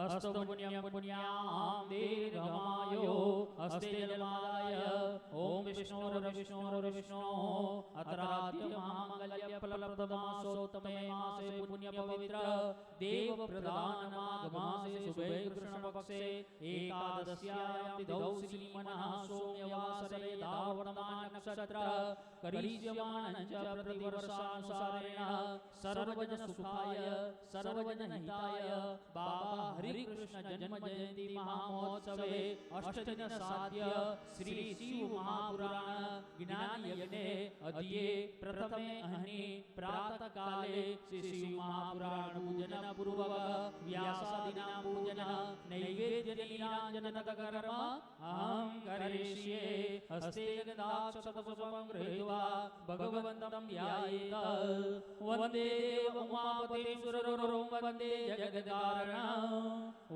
अस्तु पुण्यं पुण्यां दीर्घमायो अस्ते जलमादाय ओम विष्णुर्विष्णुर्विष्णु अत्राद्य महामंगल्य फलप्रदमासोत्तमे मासे पुण्य पवित्र देव प्रदान माघ मासे शुभे कृष्ण पक्षे एकादश्यायां तिथौ श्रीमनः सोम्यवासरे धावर्तमान नक्षत्र करिष्यमाणं च प्रतिवर्षानुसारेण सर्वजन सुखाय सर्वजन हिताय बाबा हरि कृष्ण जन्म जयंती महामहोत्सवे अष्टदिन साध्य श्री शिव महापुराण ज्ञान यज्ञे अद्ये प्रथमे अहनि प्रातः काले श्री शिव महापुराण पूजन पूर्वक व्यासादीनां पूजन नैवेद्य नीरांजन कर्म अहं करिष्ये हस्ते गदाक्षतपुष्पं गृहीत्वा भगवन्तं ध्यायेत वन्दे उमापतिं सुरवरं वन्दे जगद्कारणं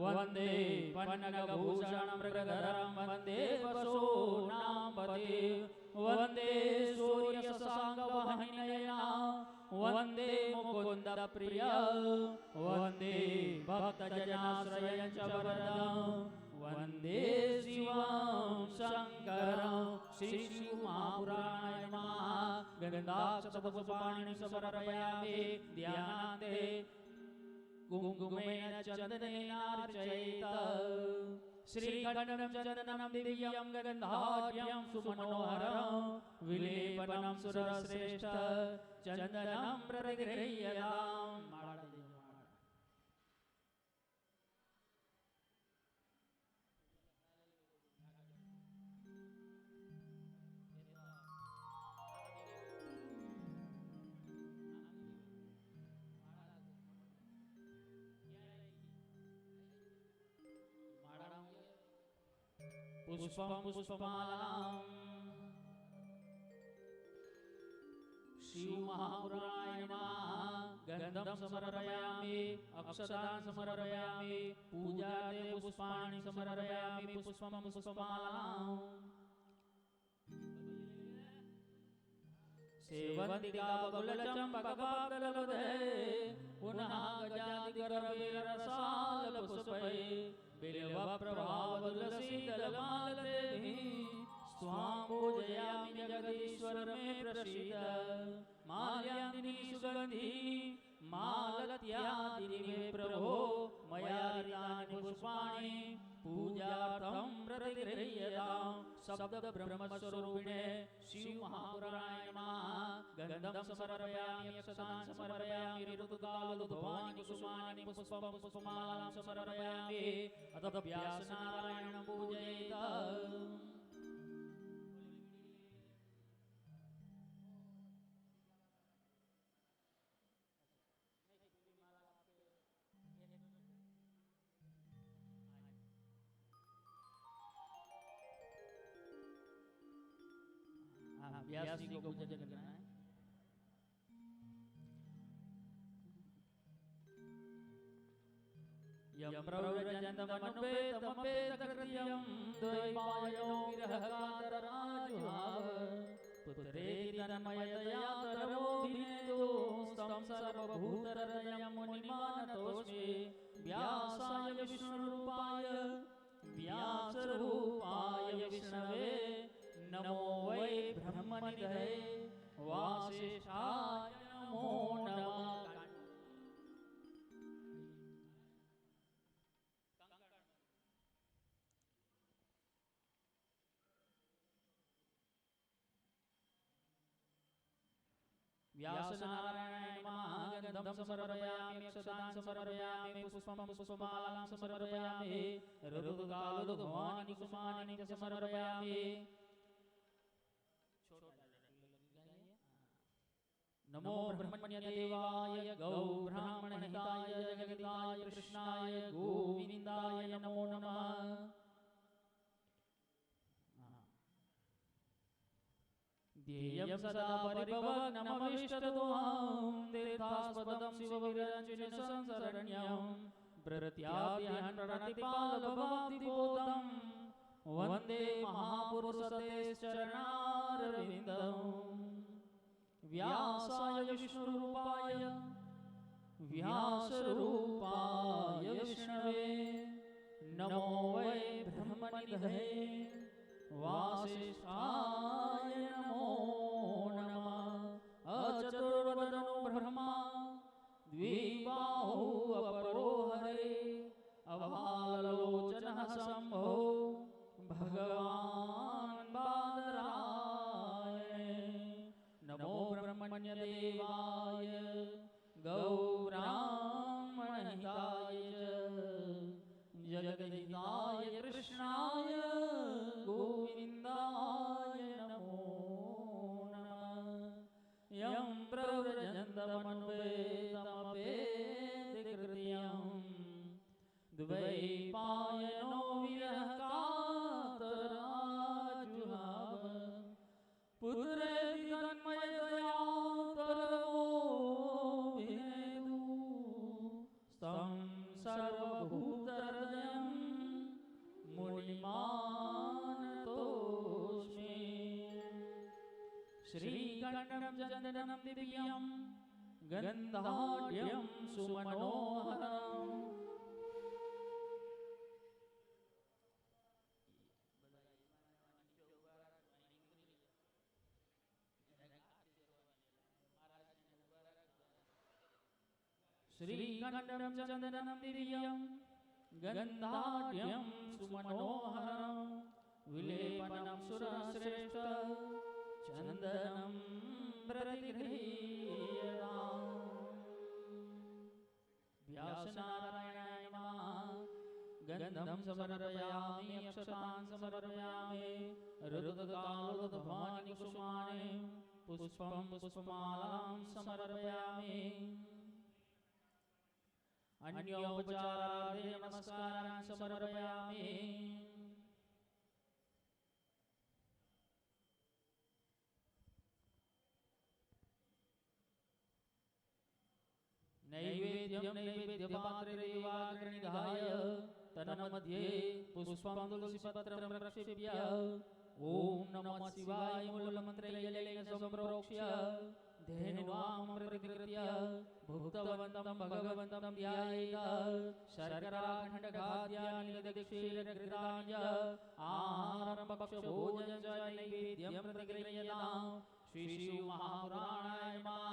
वन्दे पन्नगभूषणं मृगधरं वन्दे पशूनां पतिं वन्दे सूर्यशशाङ्कवाहिनीनयनं वन्दे मुकुन्दप्रियं वन्दे भक्तजनाश्रयं च वरदं वन्दे शिवं शङ्करं श्रीशिवमहापुराणाय नमः गन्धाक्षतपुष्पाणि समर्पयामि ध्यानान्ते कुङ्कुमेन चन्दनेनार्चयेत श्रीखण्डं चन्दनं दिव्यं गन्धाढ्यं सुमनोहरं विलेपनं सुरश्रेष्ठ चन्दनं प्रतिगृह्यताम् पुष्पं पुष्पमालां शिवमहापुराणाय नमः गन्धं समर्पयामि अक्षतान् समर्पयामि पूजार्थे पुष्पाणि समर्पयामि पुष्पं पुष्पमालां सेवन्तिका बकुलचम्पकपादललुदे पुनः गजादिगर्भैररसालपुष्पैः बिल्वप्रभावदुलसीदलमालदेवी स्वां पूजयामि जगदीश्वर मे प्रसीद माल्यादिनी सुगन्धिनी मालत्यादिनी मे प्रभो मया हृतानि पुष्पाणि पूजार्थं प्रतिगृह्यतां शब्दब्रह्मस्वरूपिणे शिवमहापुराणाय नमः गन्धं समर्पयामि अक्षतान् समर्पयामि ऋतुकालदुभवानि कुसुमानि पुष्पं पुष्पमालां समर्पयामि अथ व्यासनारायणं पूजयेत व्यास जी को पूजन करना है। यम प्रव्रजन्तमनुपेतमपेतकृत्यं द्वैपायनो विरहकातराजुहाव पुत्रेति तन्मयतया तरोभिनेदो स्तं सर्वभूतहृदयं मुनिमानतोऽस्मि व्यासाय विष्णुरूपाय विष्णवे नमो वै ब्रह्मनिधये वासिष्ठाय नमो नमः। व्यासनारायणाय नमः गन्धं समर्पयामि अक्षतान् समर्पयामि पुष्पं पुष्पमालां समर्पयामि ऋतुकालदुभवानि कुसुमानि च समर्पयामि। नमो ब्रह्मण्यदेवाय गौ ब्राह्मणहिताय जगदिताय कृष्णाय गोविन्दाय नमो नमः। ध्येयं सदा परिभवग्नमविष्टतोऽहं तीर्थास्पदं शिवविरञ्जनसंसरण्यं प्रत्याद्यहं प्रणतिपालभवाब्धिबोधं वन्दे महापुरुषते चरणारविन्दं। व्यासाय विष्णुरूपाय विष्णवे निधये वासिष्ठाय नमो नमः अचतुर्वदनो ब्रह्मा द्विबाहु अपरो हरे अभालोचनः शम्भो भगवान् बादरायणे नमो ब्रह्मण्यदेवाय गौराङ्गणहिताय जगद्हिताय कृष्णाय गोविन्दाय नमो नमः यं प्रव्रजन्तमन्वेदमपेतिकृत्यं द्वैपायनो विरहकातराजुहाव पुत्रेति तन्मयतया तरवोऽभिनेदु स्तं सर्वभूतहृदयं मुनिमानतोऽस्मि श्रीकण्ठं चन्दनं दिव्यं गन्धाढ्यं सुमनोहरम् श्रीकण्ठं चन्दनं दिव्यं गन्धाढ्यं सुमनोहरं विलेपनं सुरश्रेष्ठ चन्दनं प्रतिगृह्यताम् व्यासनारायणाय नमः गन्धं समर्पयामि अक्षतान् समर्पयामि ऋतुकालोदभवानि कुसुमानि पुष्पं पुष्पमालां समर्पयामि अन्योपचारादे नमस्कारान् समर्पयामि नैवेद्यं नैवेद्यपात्रे देवाग्निनिधाय तन्मध्ये पुष्पं तुलसीपत्रं प्रक्षिप्य ॐ नमः शिवाय मूलमन्त्रैलेन सम्प्रोक्ष्य धेनुवामृतकृत्य भुक्तवन्तं भगवन्तं ध्यायेत् शर्कराखण्डखाद्यानि दक्षिणकृतानि आहारं भक्षभोजनं च नैवेद्यं प्रतिगृह्यताम् श्रीशिवमहापुराणाय नमः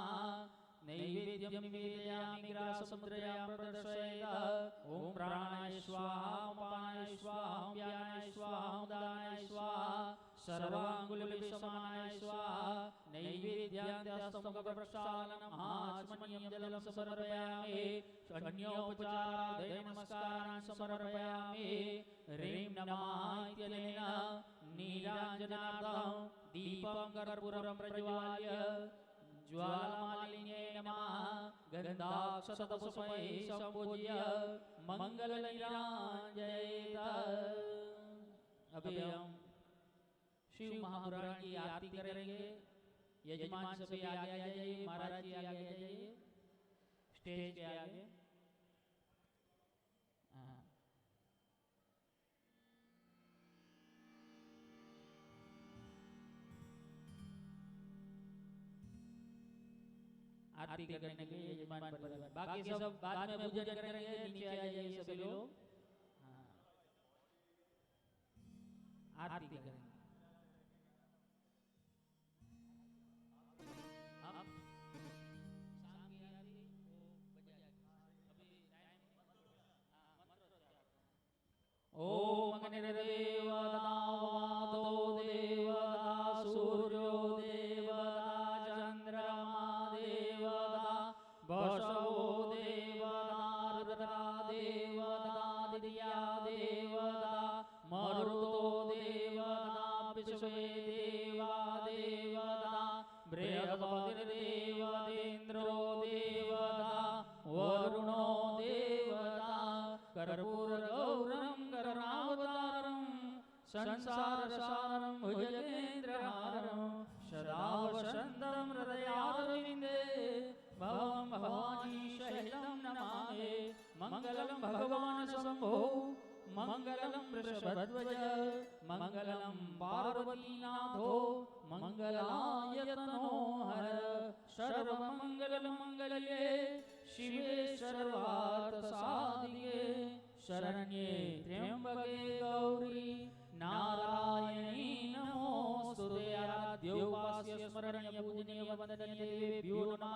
नैवेद्यं निवेदयामि ग्रासमुद्रयां प्रदर्शयेत् ॐ प्राणाय स्वाहा अपानाय स्वाहा व्यानाय स्वाहा उदानाय स्वाहा सर्वाङ्गुलिसमानाय स्वाहा नैवेद्यान्त्यस्तमुखप्रक्षालनम् आचमनीयं जलं समर्पयामि अन्योपचारादे नमस्कारान् समर्पयामि ह्रीं नमः इत्यनेन नीराञ्जनार्थं दीपं कर्पूरं प्रज्वाल्य ज्वालामालिन्ये नमः गन्धाक्षतपुष्पैः सम्पूज्य मङ्गलनीराञ्जयेत्। अभी हम शिव महापुराण की आरती करेंगे। यजमान सभी आगे आ जाइए, महाराज जी आगे आ जाइए स्टेज के आगे। आरती करने के लिए यजमान परिवार, बाकी सब बाद में पूजन करेंगे। नीचे आ जाइए सभी लोग, आरती करेंगे। ओम अग्निर्देवता वातो देवता सूर्यो देवता चंद्रमा देवता वसवो देवता रुद्रा देवता दिया देवता मरुतो देवता विश्वे देवा देवता बृहस्पतिर्देवतेन्द्रो देवता वरुणो देवता कर्पूरगौरं करुणावतारं संसारसारं भुजगेन्द्रहारं सदा वसन्तं हृदयारविन्दे भवं भवानी सहितं नमामि। मङ्गलं भगवान् शम्भो मंगलम वृषभध्वज मंगलम पार्वतीनाथो मंगलायतनो हर सर्वमंगलमंगल्ये शिवे सर्वार्थसाधिके शरण्ये त्र्यंबके गौरी नारायणी नमोस्तुते आराध्योपास्य स्मरणीय पूजनीय वंदनीय देवेभ्यो नमः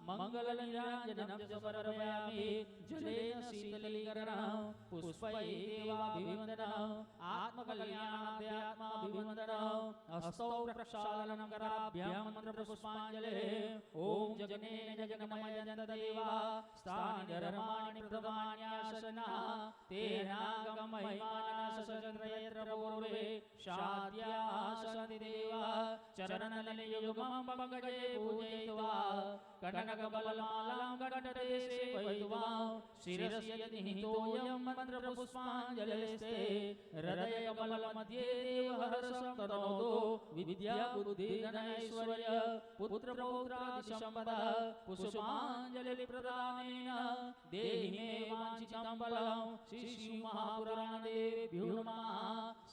मंगलनीराजनं च समर्पयामि जलेन शीतलीकरणं पुष्पैः देवाभिवन्दनम् आत्मकल्याणाध्यात्माभिवन्दनम् हस्तौ प्रक्षालनं कराभ्यां मन्त्रपुष्पाञ्जलिः ॐ जगनेन जगन्मय जगदेवा स्थानि धर्माणि प्रथमान्यासना तेनागम महिमानः सचन्द्रयत्र पूर्वे शाद्यासन्ति देवा चरणनलियुगमं पङ्कजे पूजयित्वा कनकबलमालां कण्ठे सेवयित्वा शिरसि निहितोऽयं मन्त्रपुष्पाञ्जलिस्ते हृदयकमलमध्ये देवहर्षं तनोतु विद्याबुद्धिधनैश्वर्य पुत्रपौत्रादिसम्पदः पुष्पाञ्जलिप्रदानेन देहि मे वाञ्छितं फलं श्रीशिवमहापुराणदेवेभ्यो नमः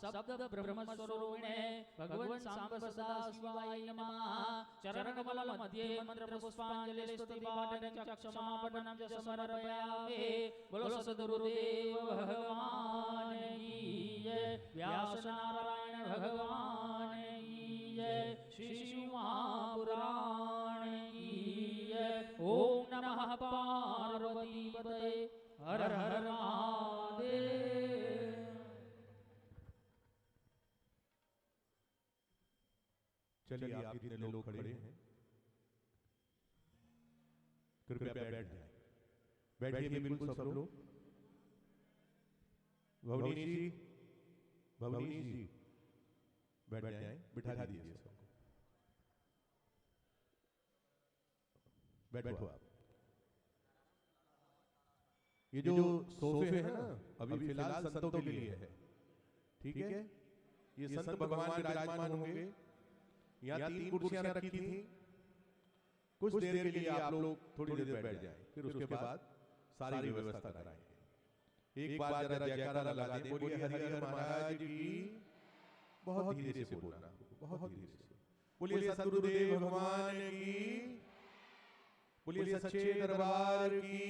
शब्दब्रह्मस्वरूपिणे भगवन् साम्ब सदाशिवाय नमः चरणकमलमध्ये मन्त्रपुष्पाञ्जलिस्तुतिपाठनं चक्षमापठनं च समर्पयामि बोलो सद्गुरुदेव भगवान की जय व्यासनारायण भगवान की जय श्री शिवमहापुराण की जय ओम नमः पार्वतीपतये हर हर महादेव। चलिए आप जितने लोग खड़े हैं कृपया बैठ जाएं। बैठिए बिल्कुल सब लोग। भवनी जी बैठ जाएं, बिठा दीजिए सबको। बैठो आप। ये जो सोफे हैं ना अभी फिलहाल संतों के लिए है, ठीक है। ये संत भगवान विराजमान होंगे। यहाँ 3 कुर्सियां रखी थी। कुछ देर के लिए आप लोग थोड़ी देर बैठ जाएं, फिर उसके बाद सारी व्यवस्था कराएंगे। एक बार जरा जयकारा लगा दें, बोलिए हरिहर महाराज की। बहुत धीरे से बोलना, बहुत धीरे से बोलिए सद्गुरुदेव भगवान की, बोलिए सच्चे दरबार की।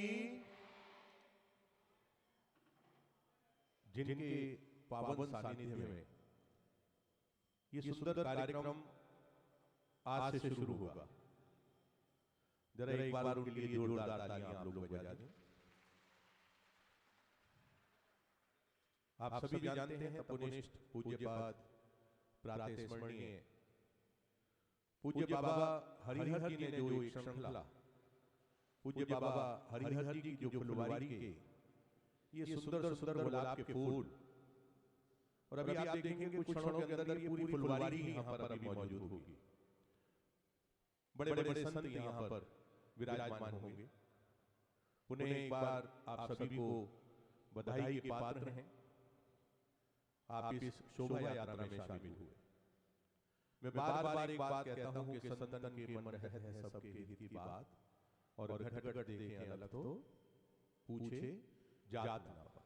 जिनके पावन सानिध्य में ये सुंदर कार्यक्रम आज से शुरू होगा, जरा एक बार उनके लिए जोरदार तालियां आप लोग बजा दें। आप सभी जानते हैं तपोनिष्ठ पूज्यपाद प्रातःस्मरणीय पूज्य बाबा हरिहर जी ने जो एक श्रृंखला पूज्य बाबा हरिहर जी की जो फुलवारी के ये सुंदर सुंदर गुलाब के फूल, और अभी आप देखेंगे कुछ क्षणों के अंदर ये पूरी फुलवारी यहाँ पर अभी मौजूद होगी। बड़े बड़े संत यहाँ पर विराजमान होंगे। पुनः एक बार आप सभी को बधाई के पात्र हैं। आप इस शोभा यात्रा में शामिल हुए। मैं बार बार एक बात कहता हूं कि संतन के मन रहत है सबके हित की बात, और घट घट देखें अलग तो पूछे जात ना पात।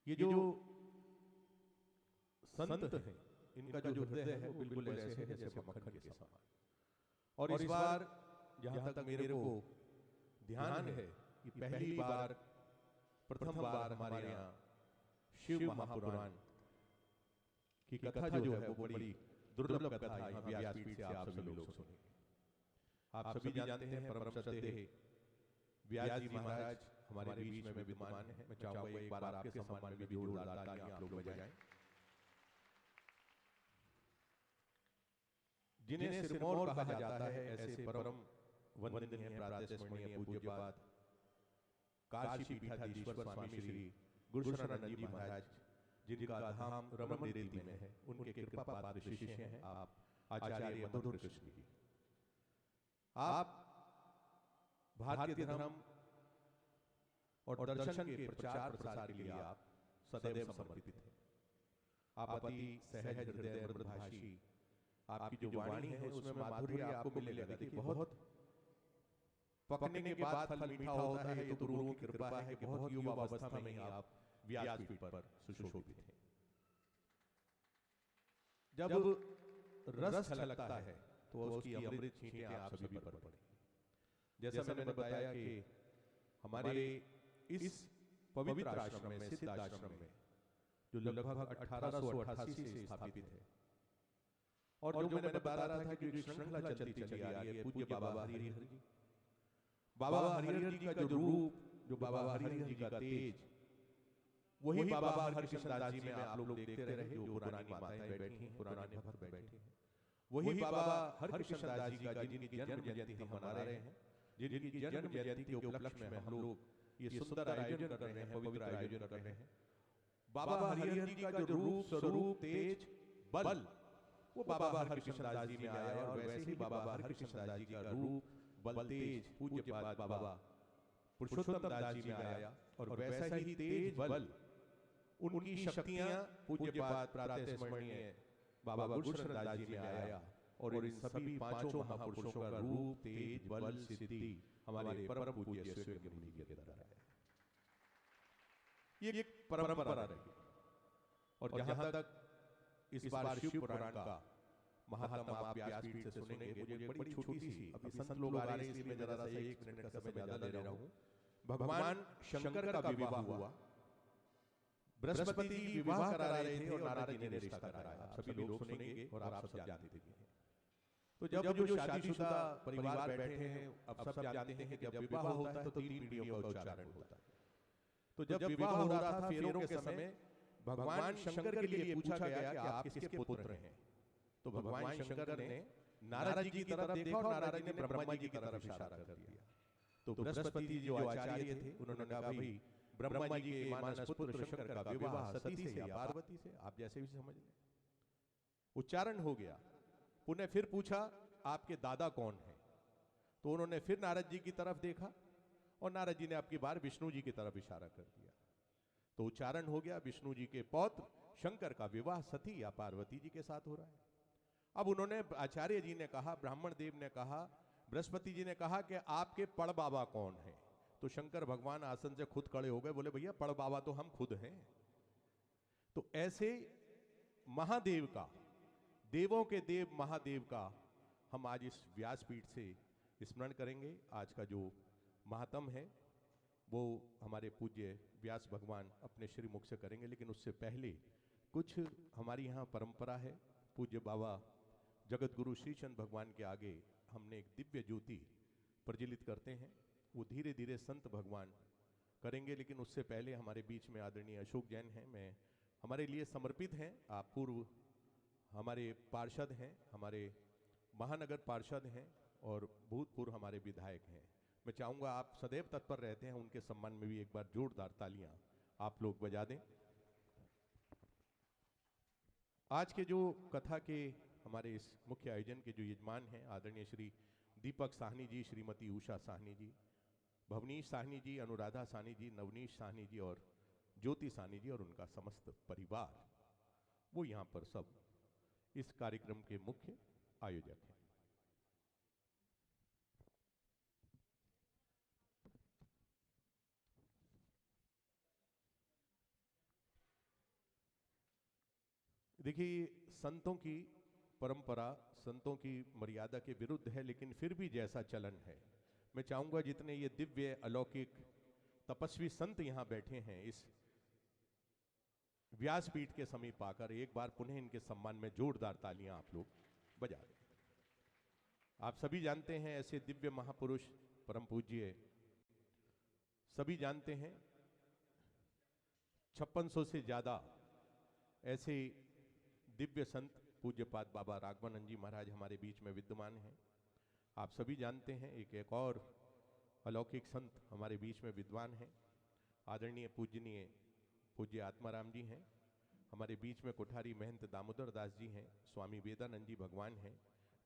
ये जो संत हैं इनका जो हृदय है वो बिल्कुल ऐसे है जैसे मक्खन के समान। और इस बार जहां तक मेरे को ध्यान है कि पहली बार प्रथम बार हमारे यहाँ शिव महापुराण की कथा जो है वो बड़ी दुर्लभ कथा यहाँ व्यासपीठ से आप सभी लोग सुनेंगे। आप सभी जानते हैं परम श्रद्धेय व्यास जी महाराज हमारे बीच में विद्यमान है। मैं चाहूंगा एक बार आपके सम्मान में भी जोरदार तालियां आप लोग बजाएं। जिन्हें सिरमौर कहा जाता है, ऐसे परम वंदनीय प्रातःस्मरणीय पूज्यपाद काशी पीठाधीश्वर स्वामी श्री गुरुशरणानंद जी महाराज, जिनका धाम रमन देवी में है, उनके कृपा पात्र शिष्य हैं आप आचार्य मधुर कृष्ण जी। आप भारतीय धर्म और दर्शन के प्रचार प्रसार के लिए आप सदैव समर्पित हैं। आप अति सहज हृदय मृदुभाषी, आपकी जो वाणी है उसमें माधुर्य आपको मिलेगा। देखिए बहुत पकने के बाद फल मीठा होता है, ये तो गुरुओं की कृपा है कि बहुत युवा अवस्था में ही आप व्यासपीठ पर सुशोभित हैं। जब रस छलकता है तो उसकी अमृत छींटे आप सभी पर पड़ेंगी। जैसा मैंने बताया कि हमारे इस पवित्र आश्रम में, सिद्ध आश्रम में, जो लगभग 1888 से स्थापित है, और जो मैंने बता रहा था कि एक श्रृंखला चलती चली आ रही है, पूज्य बाबा हरिहर जी, बाबा हरिहर जी का जो रूप, जो बाबा हरिहर जी का तेज, वही बाबा हरिकृष्ण दास जी में आप लोग देखते रहे, जो पुरानी माताएं बैठी हैं, पुराने भक्त बैठे हैं, वही बाबा हरिकृष्ण दास जी का जिनकी जन्म जयंती हम मना रहे हैं, जिनकी जन्म जयंती के उपलक्ष्य में हम लोग ये सुंदर आयोजन कर रहे हैं, पवित्र आयोजन कर रहे हैं। बाबा हरिहर जी का जो रूप, स्वरूप, तेज, बल, वो बाबा हरिकृष्ण दास जी में आया, और वैसे ही बाबा हरिकृष्ण दास जी का रूप, बल, तेज पूज्यपाद बाबा पुरुषोत्तम दास जी में आया, और वैसा ही तेज, बल, उनकी शक्तियां पूज्यपाद प्रातः स्मरणीय बाबा गुरुशरण दास जी में आया, और इन सभी पांचों महापुरुषों का रूप, तेज, बल, सिद्धि हमारे परम पूज्य स्वर्गीय मुनि जी के द्वारा है। ये एक परंपरा रही, और जहां तक इस बार शिव पुराण का महात्म आप व्यासपीठ से सुनेंगे, मुझे बड़ी छोटी सी, अभी संत लोग आ रहे हैं इसलिए मैं जरा सा 1 मिनट का समय ज्यादा ले रहा हूं। भगवान शंकर का विवाह हुआ, बृहस्पति जी विवाह करा रहे थे और नारद जी ने रिश्ता कराया। आप सभी लोग सुनेंगे और आप सब जानते भी हैं। तो जब जो शादीशुदा परिवार बैठे हैं, अब सब जानते हैं कि जब विवाह होता है तो 3 पीढ़ियों का उच्चारण होता है। तो जब विवाह हो रहा था फेरों के समय, भगवान शंकर के लिए पूछा गया कि आप किसके पुत्र हैं? तो भगवान शंकर ने नारद जी की तरफ देखा, और नारद जी ने ब्रह्मा जी की तरफ इशारा कर दिया। तो बृहस्पति जी जो आचार्य थे, उन्होंने कहा भाई ब्रह्मा जी के मानस पुत्र शंकर का विवाह सती से या पार्वती से, आप जैसे भी समझ लें। उच्चारण हो गया। पुनः फिर पूछा आपके दादा कौन है? तो उन्होंने फिर नारद जी की तरफ देखा, और नारद जी ने आपकी बार विष्णु जी की तरफ इशारा कर दिया। तो उच्चारण हो गया, विष्णु जी के पौत्र शंकर का विवाह सती या पार्वती जी के साथ हो रहा है। अब उन्होंने, आचार्य जी ने कहा, ब्राह्मण देव ने कहा, बृहस्पति जी ने कहा कि आपके पड़ बाबा कौन है? तो शंकर भगवान आसन से खुद खड़े हो गए, बोले भैया पड़ बाबा तो हम खुद हैं। तो ऐसे महादेव का, देवों के देव महादेव का हम आज इस व्यासपीठ से स्मरण करेंगे। आज का जो महात्म है वो हमारे पूज्य व्यास भगवान अपने श्री मुख से करेंगे, लेकिन उससे पहले कुछ हमारी यहाँ परंपरा है। पूज्य बाबा जगत गुरु श्री चंद भगवान के आगे हमने एक दिव्य ज्योति प्रज्वलित करते हैं, वो धीरे धीरे संत भगवान करेंगे, लेकिन उससे पहले हमारे बीच में आदरणीय अशोक जैन हैं, मैं हमारे लिए समर्पित हैं। आप पूर्व हमारे पार्षद हैं, हमारे महानगर पार्षद हैं, और भूतपूर्व हमारे विधायक हैं। मैं चाहूँगा आप सदैव तत्पर रहते हैं, उनके सम्मान में भी एक बार जोरदार तालियां आप लोग बजा दें। आज के जो कथा के हमारे इस मुख्य आयोजन के जो यजमान हैं, आदरणीय श्री दीपक साहनी जी, श्रीमती उषा साहनी जी, भवनीश साहनी जी, अनुराधा साहनी जी, नवनीश साहनी जी और ज्योति साहनी जी और उनका समस्त परिवार, वो यहाँ पर सब इस कार्यक्रम के मुख्य आयोजक हैं। देखिए, संतों की परंपरा, संतों की मर्यादा के विरुद्ध है, लेकिन फिर भी जैसा चलन है, मैं चाहूंगा जितने ये दिव्य अलौकिक तपस्वी संत यहां बैठे हैं, इस व्यासपीठ के समीप आकर एक बार पुनः इनके सम्मान में जोरदार तालियां आप लोग बजा दें। आप सभी जानते हैं ऐसे दिव्य महापुरुष परम पूज्य सभी जानते हैं, 5600 से ज्यादा ऐसे दिव्य संत पूज्यपाद बाबा राघवानंद जी महाराज हमारे बीच में विद्यमान हैं। आप सभी जानते हैं एक और अलौकिक संत हमारे बीच में विद्वान हैं, आदरणीय पूजनीय पूज्य आत्माराम जी हैं। हमारे बीच में कोठारी महंत दामोदर दास जी हैं, स्वामी वेदानंद जी भगवान हैं,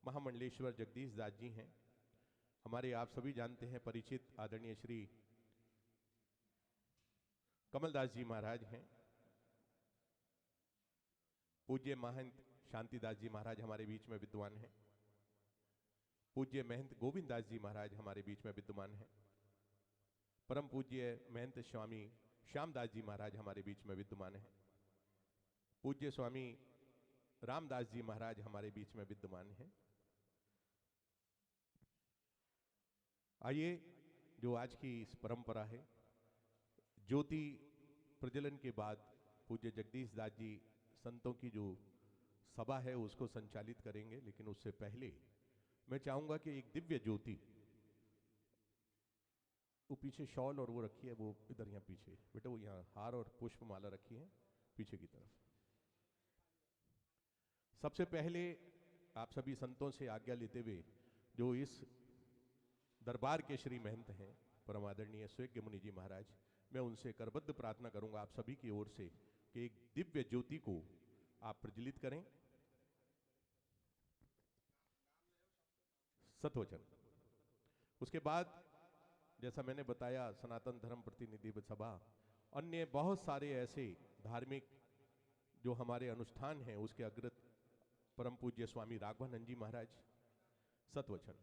महामंडलेश्वर जगदीश दास जी हैं। हमारे आप सभी जानते हैं परिचित आदरणीय श्री कमलदास जी महाराज हैं। पूज्य महंत शांतिदास जी महाराज हमारे बीच में विद्वान हैं। पूज्य महंत गोविंद दास जी महाराज हमारे बीच में विद्यमान हैं। परम पूज्य महंत स्वामी श्यामदास जी महाराज हमारे बीच में विद्यमान हैं। पूज्य स्वामी रामदास जी महाराज हमारे बीच में विद्यमान हैं। आइए जो आज की इस परंपरा है, ज्योति प्रज्वलन के बाद पूज्य जगदीश दास जी संतों की जो सभा है उसको संचालित करेंगे। लेकिन उससे पहले मैं चाहूंगा कि एक दिव्य ज्योति, वो पीछे शॉल और वो रखी है, वो इधर यहाँ पीछे बेटा, वो यहाँ हार और पुष्पमाला रखी है पीछे की तरफ। सबसे पहले आप सभी संतों से आज्ञा लेते हुए जो इस दरबार के श्री महंत हैं परम आदरणीय स्वर्गीय मुनि जी महाराज, मैं उनसे करबद्ध प्रार्थना करूंगा आप सभी की ओर से कि एक दिव्य ज्योति को आप प्रज्वलित करें। सतवचन। उसके बाद जैसा मैंने बताया, सनातन धर्म प्रतिनिधि सभा, अन्य बहुत सारे ऐसे धार्मिक जो हमारे अनुष्ठान हैं, उसके अग्रत परम पूज्य स्वामी राघवानंद जी महाराज सतवचन,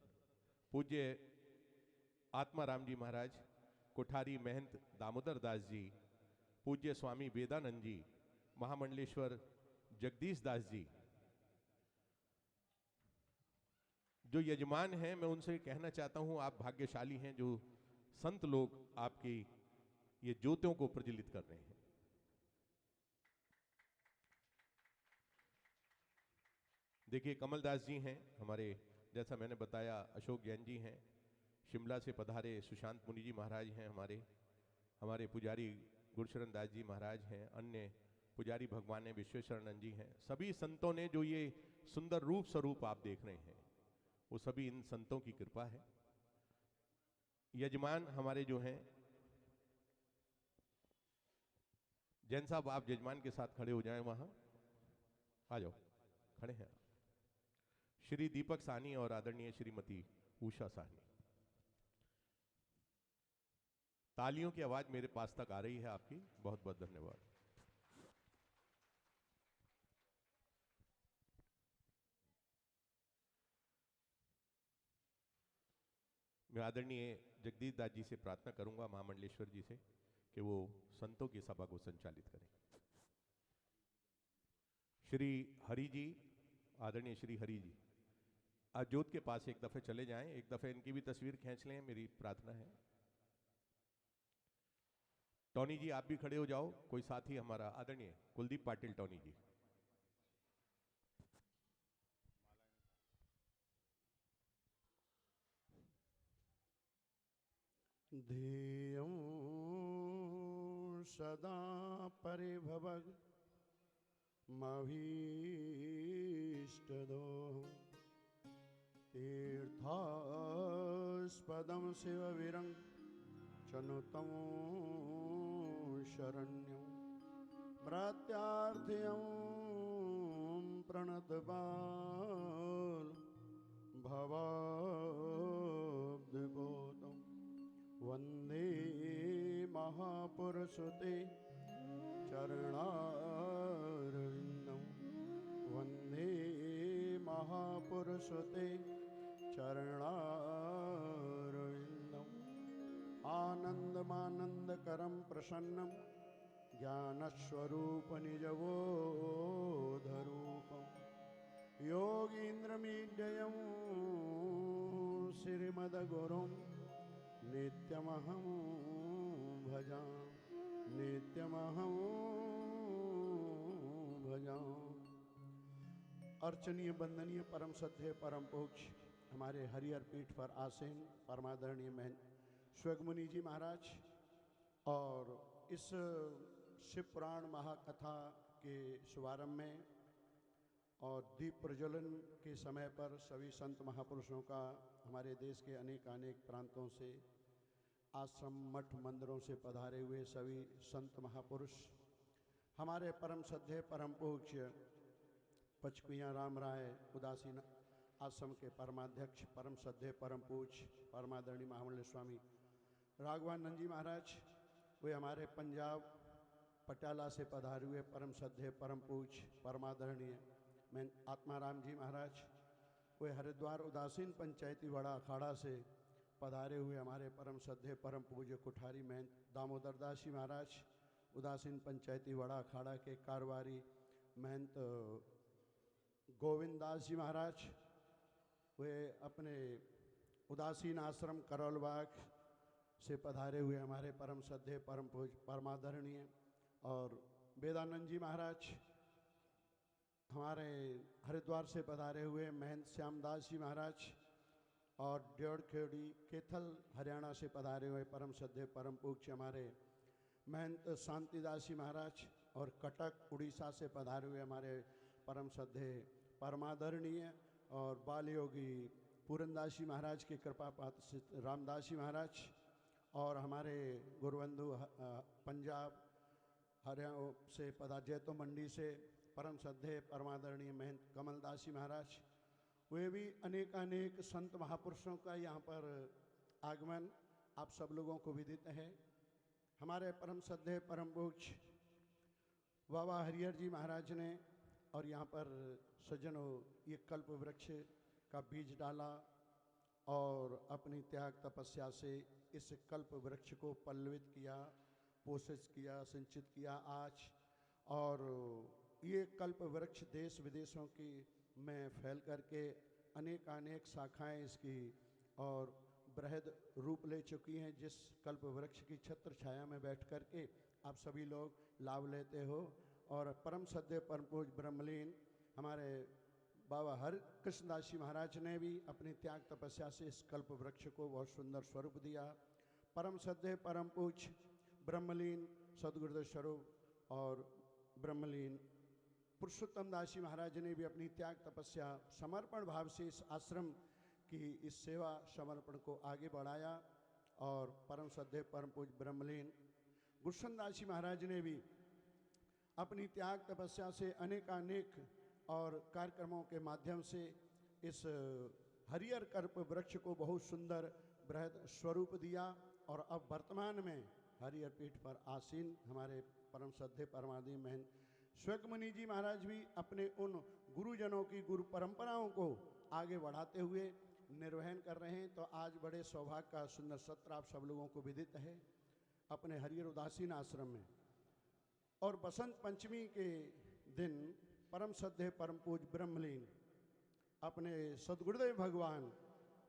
पूज्य आत्माराम जी महाराज, कोठारी महंत दामोदर दास जी, पूज्य स्वामी वेदानंद जी, महामंडलेश्वर जगदीश दास जी, जो यजमान हैं, मैं उनसे कहना चाहता हूं आप भाग्यशाली हैं जो संत लोग आपकी ये ज्योतियों को प्रज्वलित कर रहे हैं। देखिए कमलदास जी हैं हमारे, जैसा मैंने बताया अशोक जैन जी हैं, शिमला से पधारे सुशांत मुनि जी महाराज हैं, हमारे पुजारी गुरशरण दास जी महाराज हैं, अन्य पुजारी भगवान विश्वेश्वरानंद जी हैं। सभी संतों ने जो ये सुंदर रूप स्वरूप आप देख रहे हैं, वो सभी इन संतों की कृपा है। यजमान हमारे जो हैं, जैन साहब आप यजमान के साथ खड़े हो जाएं, वहां आ जाओ, खड़े हैं श्री दीपक साहनी और आदरणीय श्रीमती उषा साहनी। तालियों की आवाज मेरे पास तक आ रही है आपकी, बहुत बहुत धन्यवाद। मैं आदरणीय जगदीश दास जी से प्रार्थना करूंगा, महामंडलेश्वर जी से, कि वो संतों की सभा को संचालित करें। श्री हरि जी, आदरणीय श्री हरि जी अजोत के पास एक दफे चले जाएं, एक दफे इनकी भी तस्वीर खींच लें, मेरी प्रार्थना है। टॉनी जी आप भी खड़े हो जाओ, कोई साथी हमारा आदरणीय कुलदीप पाटिल टॉनी जी। ध्येयं सदा परिभवग मभीष्टदोहं तीर्थास्पदं शिववीरं चनुतं शरण्यं प्रत्यार्थ्यं प्रणतपाल भवाब्धगौतम वंदे महापुरुषते चरणारविंदं वंदे महापुरुषते चरणारविंदं आनंदमानंदकरं प्रसन्नं ज्ञानस्वरूप निजबोधरूपं योगीन्द्रमीड्यं श्रीमद्गुरुं नित्यमहं भजामि नित्यमहं भजामि। अर्चनीय वंदनीय परम सत्य परम पूज्य हमारे हरिहर पीठ पर आसीन परमादरणीय महंत स्वर्गमुनि जी महाराज, और इस शिव पुराण महाकथा के शुभारंभ में और दीप प्रज्वलन के समय पर सभी संत महापुरुषों का हमारे देश के अनेक प्रांतों से, आश्रम मठ मंदिरों से पधारे हुए सभी संत महापुरुष, हमारे परम श्रद्धेय परम पूज्य पचकुइया राम राय उदासीन आश्रम के परमाध्यक्ष परम श्रद्धेय परम पूज्य परमादरणीय महामंडल स्वामी राघवानंद जी महाराज, वे हमारे पंजाब पटियाला से पधारे हुए परम श्रद्धेय परम पूज्य परमादरणीय मैं आत्माराम जी महाराज, वे हरिद्वार उदासीन पंचायती वड़ा अखाड़ा से पधारे हुए हमारे परम श्रद्धेय परम पूज्य कुठारी महंत दामोदर दास जी महाराज, उदासीन पंचायती वड़ा अखाड़ा के कारवारी महंत गोविंद दास जी महाराज, वे अपने उदासीन आश्रम करौलबाग से पधारे हुए हमारे परम श्रद्धेय परम पूज्य परमादरणीय और वेदानंद जी महाराज, हमारे हरिद्वार से पधारे हुए महंत श्यामदास जी महाराज, और डेढ़खेड़ी केथल हरियाणा से पधारे हुए परम श्रद्धेय परम पूज्य हमारे महंत शांतिदास जी महाराज, और कटक उड़ीसा से पधारे हुए हमारे परम श्रद्धेय परमादरणीय और बाल योगी पूरनदास जी महाराज के कृपा पात्र रामदास जी महाराज, और हमारे गुरुबंधु पंजाब हरियाणा से जैतो मंडी से परम श्रद्धेय परमादरणीय महंत कमलदास जी महाराज, वे भी अनेक संत महापुरुषों का यहाँ पर आगमन आप सब लोगों को विदित है। हमारे परम श्रद्धेय परम पूज्य बाबा हरिहर जी महाराज ने और यहाँ पर सज्जनों ये कल्प वृक्ष का बीज डाला और अपनी त्याग तपस्या से इस कल्प वृक्ष को पल्लवित किया, पोषित किया, सिंचित किया आज, और ये कल्प वृक्ष देश विदेशों की में फैल करके अनेक शाखाएं इसकी और बृहद रूप ले चुकी हैं, जिस कल्प वृक्ष की छत्र छाया में बैठ करके आप सभी लोग लाभ लेते हो। और परम श्रद्धेय परम पूज्य ब्रह्मलीन हमारे बाबा हरि कृष्णदास जी महाराज ने भी अपनी त्याग तपस्या से इस कल्प वृक्ष को बहुत सुंदर स्वरूप दिया। परम श्रद्धेय परम पूज्य ब्रह्मलीन सदगुरुदेव स्वरूप और ब्रह्मलीन पुरुषोत्तम दास जी महाराज ने भी अपनी त्याग तपस्या समर्पण भाव से इस आश्रम की इस सेवा समर्पण को आगे बढ़ाया। और परम श्रद्धेय परम पूज्य ब्रह्मलीन गुरुशन दास जी महाराज ने भी अपनी त्याग तपस्या से अनेक और कार्यक्रमों के माध्यम से इस हरिहर कल्प वृक्ष को बहुत सुंदर बृहद स्वरूप दिया। और अब वर्तमान में हरिहर पीठ पर आसीन हमारे परम श्रद्धेय परमादरणीय महंत स्वगमुनि जी महाराज भी अपने उन गुरुजनों की गुरु परंपराओं को आगे बढ़ाते हुए निर्वहन कर रहे हैं। तो आज बड़े सौभाग्य का सुंदर सत्र आप सब लोगों को विदित है अपने हरिहर उदासीन आश्रम में। और बसंत पंचमी के दिन परम श्रद्धेय परम पूज्य ब्रह्मलीन अपने सदगुरुदेव भगवान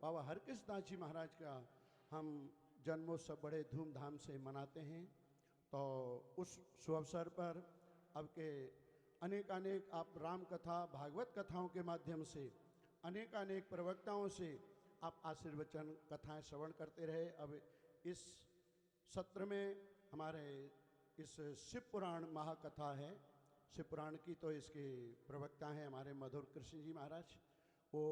बाबा हरकृष्ण दास जी महाराज का हम जन्मोत्सव बड़े धूमधाम से मनाते हैं। तो उस शुभ अवसर पर अब के अनेक आप राम कथा भागवत कथाओं के माध्यम से अनेक प्रवक्ताओं से आप आशीर्वचन कथाएं श्रवण करते रहे। अब इस सत्र में हमारे इस शिव पुराण महाकथा है। शिव पुराण की तो इसके प्रवक्ता हैं हमारे मधुर कृष्ण जी महाराज। वो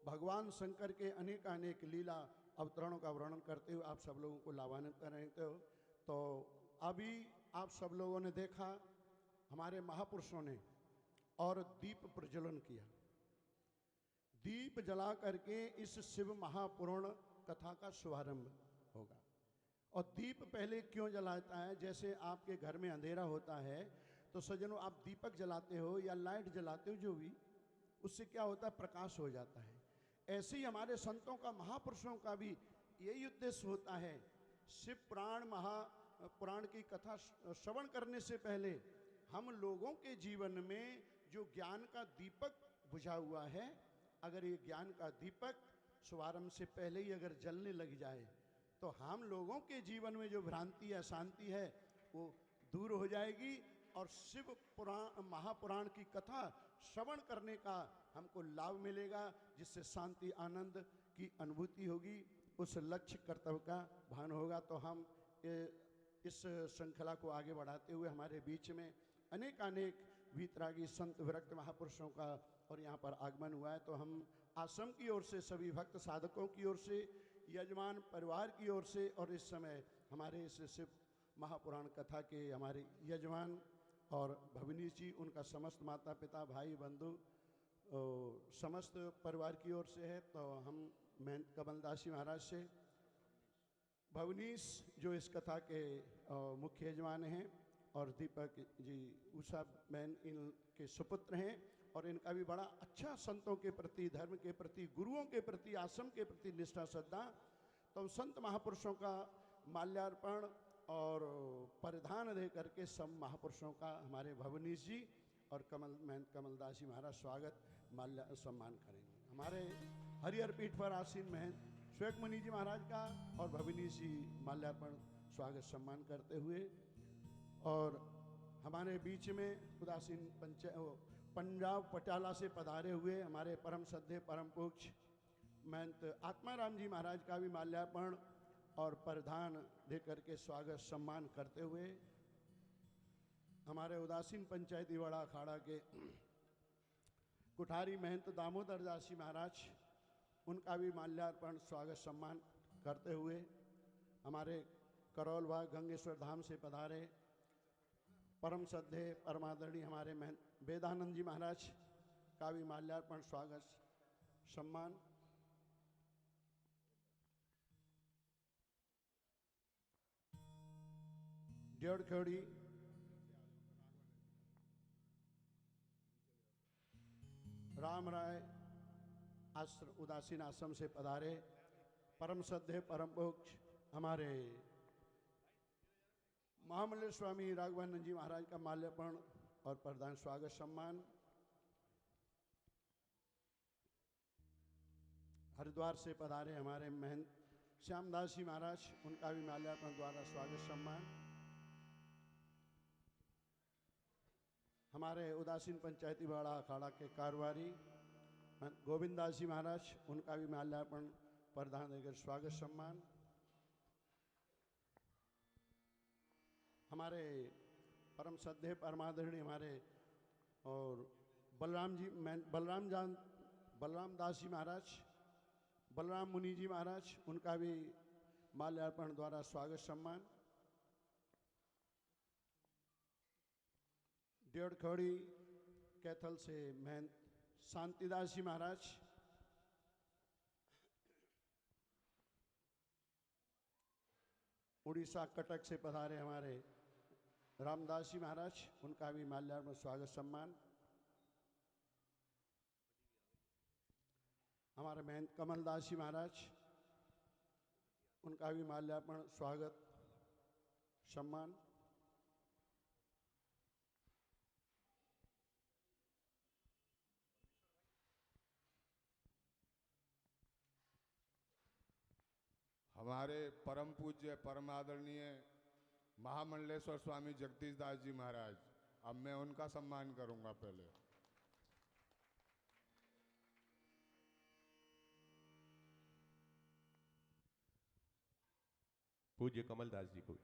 भगवान शंकर के अनेक लीला अवतरणों का वर्णन करते हुए आप सब लोगों को लाभान्वित कर रहे थे। तो अभी आप सब लोगों ने देखा हमारे महापुरुषों ने और दीप प्रज्वलन किया। दीप जला करके इस शिव महापुराण कथा का शुभारंभ होगा। और दीप पहले क्यों जलाता है? जैसे आपके घर में अंधेरा होता है तो सज्जनों आप दीपक जलाते हो या लाइट जलाते हो, जो भी, उससे क्या होता है? प्रकाश हो जाता है। ऐसे ही हमारे संतों का महापुरुषों का भी यही उद्देश्य होता है। शिव पुराण महापुराण की कथा श्रवण करने से पहले हम लोगों के जीवन में जो ज्ञान का दीपक बुझा हुआ है, अगर ये ज्ञान का दीपक शुभारंभ से पहले ही अगर जलने लग जाए तो हम लोगों के जीवन में जो भ्रांति या शांति है वो दूर हो जाएगी। और शिव पुराण महापुराण की कथा श्रवण करने का हमको लाभ मिलेगा, जिससे शांति आनंद की अनुभूति होगी, उस लक्ष्य कर्तव्य का भान होगा। तो हम इस श्रृंखला को आगे बढ़ाते हुए हमारे बीच में अनेक वीतरागी संत विरक्त महापुरुषों का और यहाँ पर आगमन हुआ है। तो हम आश्रम की ओर से, सभी भक्त साधकों की ओर से, यजमान परिवार की ओर से, और इस समय हमारे इस शिव महापुराण कथा के हमारे यजमान और भवनीश जी, उनका समस्त माता पिता भाई बंधु समस्त परिवार की ओर से है। तो हम महंत कमलदास जी महाराज से भवनीश जो इस कथा के मुख्य यजमान हैं, और दीपक जी उषा बहन इनके सुपुत्र हैं, और इनका भी बड़ा अच्छा संतों के प्रति, धर्म के प्रति, गुरुओं के प्रति, आश्रम के प्रति निष्ठा श्रद्धा। तो संत महापुरुषों का माल्यार्पण और परिधान दे करके सब महापुरुषों का हमारे भवनीश जी और महंत कमलदास जी महाराज स्वागत माल्य सम्मान करेंगे। हमारे हरिहर पीठ पर आसीन महंत श्वेक मुनि जी महाराज का और भविनी जी माल्यार्पण स्वागत सम्मान करते हुए, और हमारे बीच में उदासीन पंजाब पटियाला से पधारे हुए हमारे परम श्रद्धेय परम पूज्य महंत आत्माराम जी महाराज का भी माल्यार्पण और परिधान देकर के स्वागत सम्मान करते हुए, हमारे उदासीन पंचायती वाड़ा अखाड़ा के कुठारी महंत दामोदर दास जी महाराज, उनका भी माल्यार्पण स्वागत सम्मान करते हुए, हमारे करौलवा गंगेश्वर धाम से पधारे परम श्रद्धेय परमादरणीय हमारे महंत वेदानंद जी महाराज का भी माल्यार्पण स्वागत सम्मान। डेढ़खेड़ी राम राय आश्रम उदासीन आश्रम से पधारे परम श्रद्धेय परम पूज्य हमारे महामंडल स्वामी राघवानंद जी महाराज का माल्यार्पण और प्रदान स्वागत सम्मान। हरिद्वार से पधारे हमारे महंत श्यामदास जी महाराज, उनका भी माल्यार्पण द्वारा स्वागत सम्मान। हमारे उदासीन पंचायती वाड़ा अखाड़ा के कारवारी गोविंद दास जी महाराज, उनका भी माल्यार्पण प्रदान देकर स्वागत सम्मान। हमारे परम श्रद्धेय परमादरणीय हमारे और बलराम दास जी महाराज, बलराम मुनि जी महाराज, उनका भी माल्यार्पण द्वारा स्वागत सम्मान। डेढ़खड़ी कैथल से महंत शांतिदास जी महाराज, उड़ीसा कटक से पधारे हमारे रामदास जी महाराज, उनका भी माल्यार्पण स्वागत सम्मान। हमारे महंत कमलदास जी महाराज, उनका भी माल्यार्पण स्वागत सम्मान। हमारे परम पूज्य परम आदरणीय महामंडलेश्वर स्वामी जगदीश दास जी महाराज, अब मैं उनका सम्मान करूंगा। पहले पूज्य कमलदास जी को।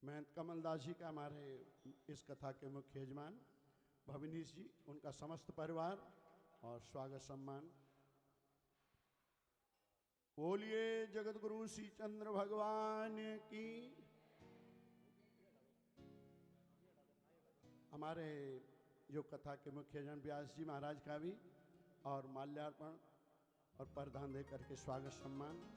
महंत कमलदास जी का हमारे इस कथा के मुख्य यजमान भविनीश जी, उनका समस्त परिवार और स्वागत सम्मान। बोलिए जगत गुरु श्री चंद्र भगवान की। हमारे जो कथा के मुख्य जन व्यास जी महाराज का भी और माल्यार्पण और प्रदान दे करके स्वागत सम्मान।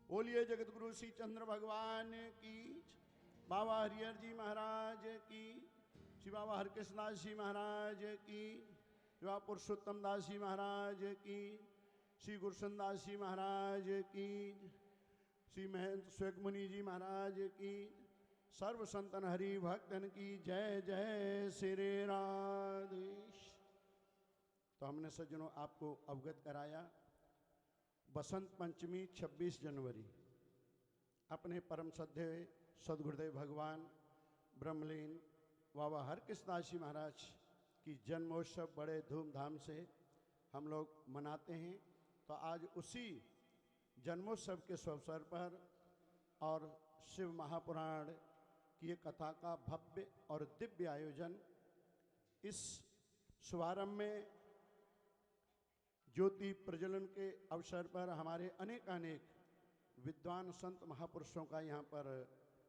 बोलिए जगत गुरु श्री चंद्र भगवान की। बाबा हरिहर जी महाराज की, श्री बाबा हरकृष्ण दास जी महाराज की, श्री बाबा पुरुषोत्तम दास जी महाराज की, श्री गुरुसन दास जी महाराज की, श्री महंत श्वेक मुनि जी महाराज की, सर्व संतन हरि भक्तन की जय जय श्री राधेश। तो हमने सज्जनों आपको अवगत कराया बसंत पंचमी 26 जनवरी अपने परम श्रद्धेय सदगुरुदेव भगवान ब्रह्मलीन बाबा हरकृष्ण दास जी महाराज की जन्मोत्सव बड़े धूमधाम से हम लोग मनाते हैं। तो आज उसी जन्मोत्सव के अवसर पर और शिव महापुराण की कथा का भव्य और दिव्य आयोजन, इस शुभारंभ में ज्योति प्रज्वलन के अवसर पर हमारे अनेक विद्वान संत महापुरुषों का यहाँ पर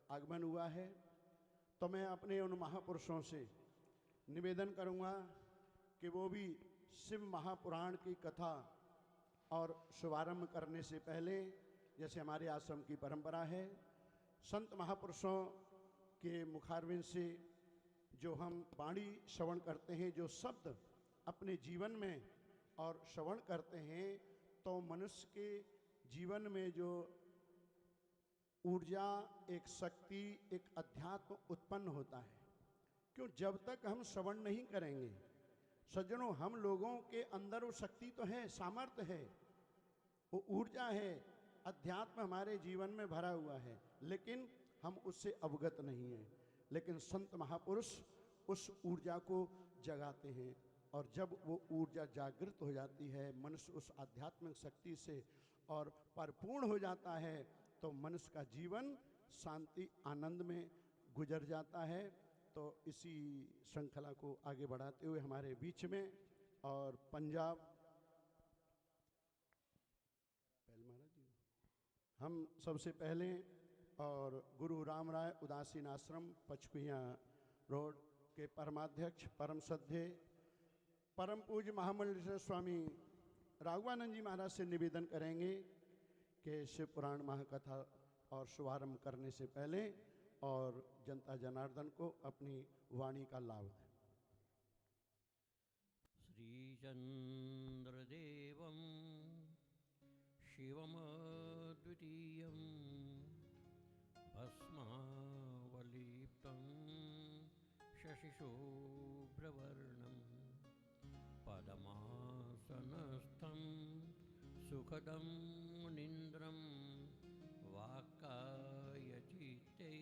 आगमन हुआ है। तो मैं अपने उन महापुरुषों से निवेदन करूँगा कि वो भी शिव महापुराण की कथा और शुभारंभ करने से पहले, जैसे हमारे आश्रम की परंपरा है, संत महापुरुषों के मुखारविंद से जो हम वाणी श्रवण करते हैं, जो शब्द अपने जीवन में और श्रवण करते हैं, तो मनुष्य के जीवन में जो ऊर्जा, एक शक्ति, एक अध्यात्म उत्पन्न होता है। क्यों? जब तक हम श्रवण नहीं करेंगे सज्जनों, हम लोगों के अंदर वो शक्ति तो है, सामर्थ्य है, वो ऊर्जा है, अध्यात्म हमारे जीवन में भरा हुआ है, लेकिन हम उससे अवगत नहीं हैं। लेकिन संत महापुरुष उस ऊर्जा को जगाते हैं, और जब वो ऊर्जा जागृत हो जाती है, मनुष्य उस आध्यात्मिक शक्ति से और परिपूर्ण हो जाता है, तो मनुष्य का जीवन शांति आनंद में गुजर जाता है। तो इसी श्रृंखला को आगे बढ़ाते हुए हमारे बीच में और पंजाब हम सबसे पहले और गुरु राम राय उदासीन आश्रम पचकुइया रोड के परमाध्यक्ष परम श्रद्धेय परम पूज्य महामंडलेश्वर स्वामी राघवानंद जी महाराज से निवेदन करेंगे कि शिव पुराण महाकथा और शुभारंभ करने से पहले और जनता जनार्दन को अपनी वाणी का लाभ दें। श्रीचंद्रदेवं शिवमद्वितीयं भस्मावलिप्तं शशिशुभ्रवर्णं पद्मासनस्थं सुखदं मुनीन्द्रं वाक्कायचित्ते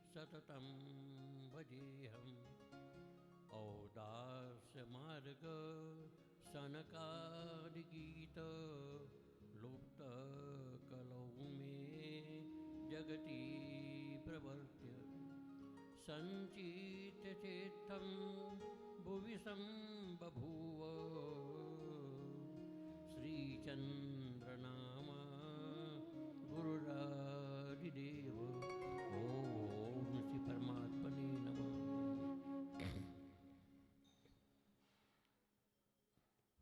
सततं भजेऽहम् औदास्यमार्ग सनकादिगीत लुप्तकलौ मे जगति प्रवर्त्य सञ्चित्यचेत्तं भुवि सम्बभूव श्रीचन्द्रनाम गुरुरादिदेव। ओम श्री परमात्मने नमः।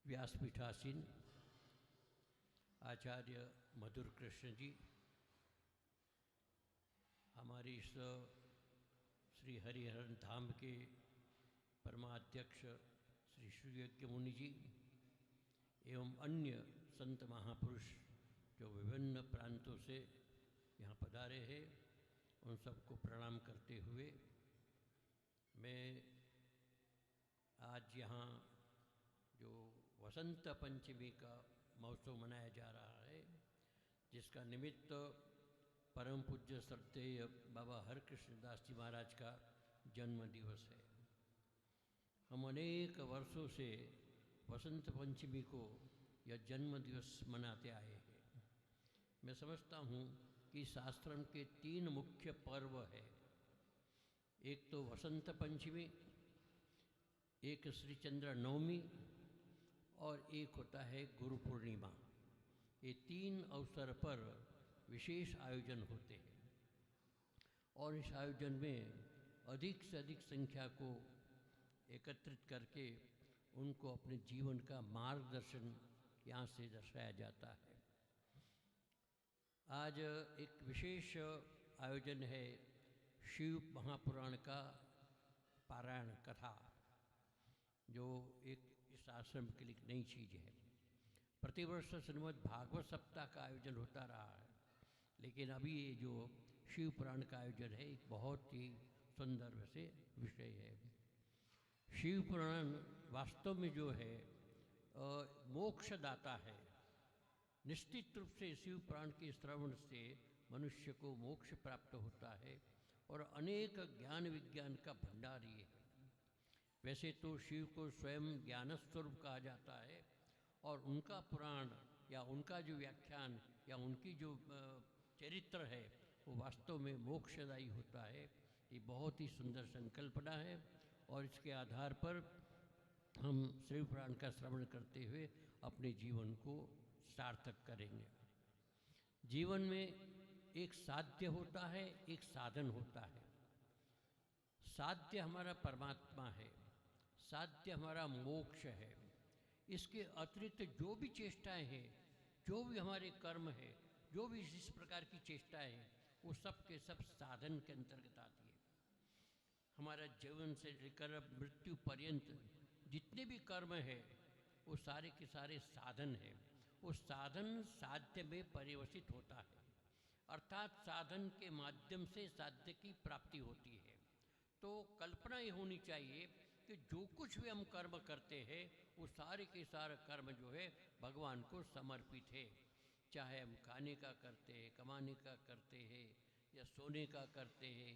व्यासपीठासीन आचार्य मधुर कृष्ण जी, हमारे इस श्री हरिहरन धाम के परमाध्यक्ष श्री श्रीयज्ञ मुनि जी एवं अन्य संत महापुरुष जो विभिन्न प्रांतों से यहाँ पधारे हैं, उन सबको प्रणाम करते हुए मैं आज यहाँ जो वसंत पंचमी का महोत्सव मनाया जा रहा है, जिसका निमित्त परम पूज्य श्रद्धेय बाबा हरकृष्ण दास जी महाराज का जन्म दिवस है। हम अनेक वर्षों से वसंत पंचमी को यह जन्म दिवस मनाते आए हैं। मैं समझता हूँ कि शास्त्रम के 3 मुख्य पर्व है। एक तो वसंत पंचमी, एक श्री चंद्र नवमी और एक होता है गुरु पूर्णिमा। ये 3 अवसर पर विशेष आयोजन होते हैं और इस आयोजन में अधिक से अधिक संख्या को एकत्रित करके उनको अपने जीवन का मार्गदर्शन यहाँ से दर्शाया जाता है। आज एक विशेष आयोजन है शिव महापुराण का पारायण कथा, जो एक इस आश्रम के लिए नई चीज़ है। प्रतिवर्ष श्रीमद् भागवत सप्ताह का आयोजन होता रहा है, लेकिन अभी ये जो शिव पुराण का आयोजन है एक बहुत ही सुंदर से विषय है। शिव पुराण वास्तव में जो है मोक्षदाता है। निश्चित रूप से शिव पुराण के श्रवण से मनुष्य को मोक्ष प्राप्त होता है और अनेक ज्ञान विज्ञान का भंडार ये है। वैसे तो शिव को स्वयं ज्ञान स्वरूप कहा जाता है और उनका पुराण या उनका जो व्याख्यान या उनकी जो चरित्र है वो वास्तव में मोक्षदायी होता है। ये बहुत ही सुंदर संकल्पना है और इसके आधार पर हम शिव पुराण का श्रवण करते हुए अपने जीवन को सार्थक करेंगे। जीवन में एक साध्य होता है, एक साधन होता है। साध्य हमारा परमात्मा है, साध्य हमारा मोक्ष है। इसके अतिरिक्त जो भी चेष्टाएं हैं, जो भी हमारे कर्म है, जो भी इस प्रकार की चेष्टाएं हैं, वो सब के सब साधन के अंतर्गत आती है। हमारा जीवन से लेकर मृत्यु पर्यंत जितने भी कर्म है वो सारे के सारे साधन हैं। उस साधन साध्य में परिवर्तित होता है, अर्थात साधन के माध्यम से साध्य की प्राप्ति होती है। तो कल्पना ये होनी चाहिए कि जो कुछ भी हम कर्म करते हैं वो सारे के सारे कर्म जो है भगवान को समर्पित है। चाहे हम खाने का करते हैं, कमाने का करते हैं, या सोने का करते हैं,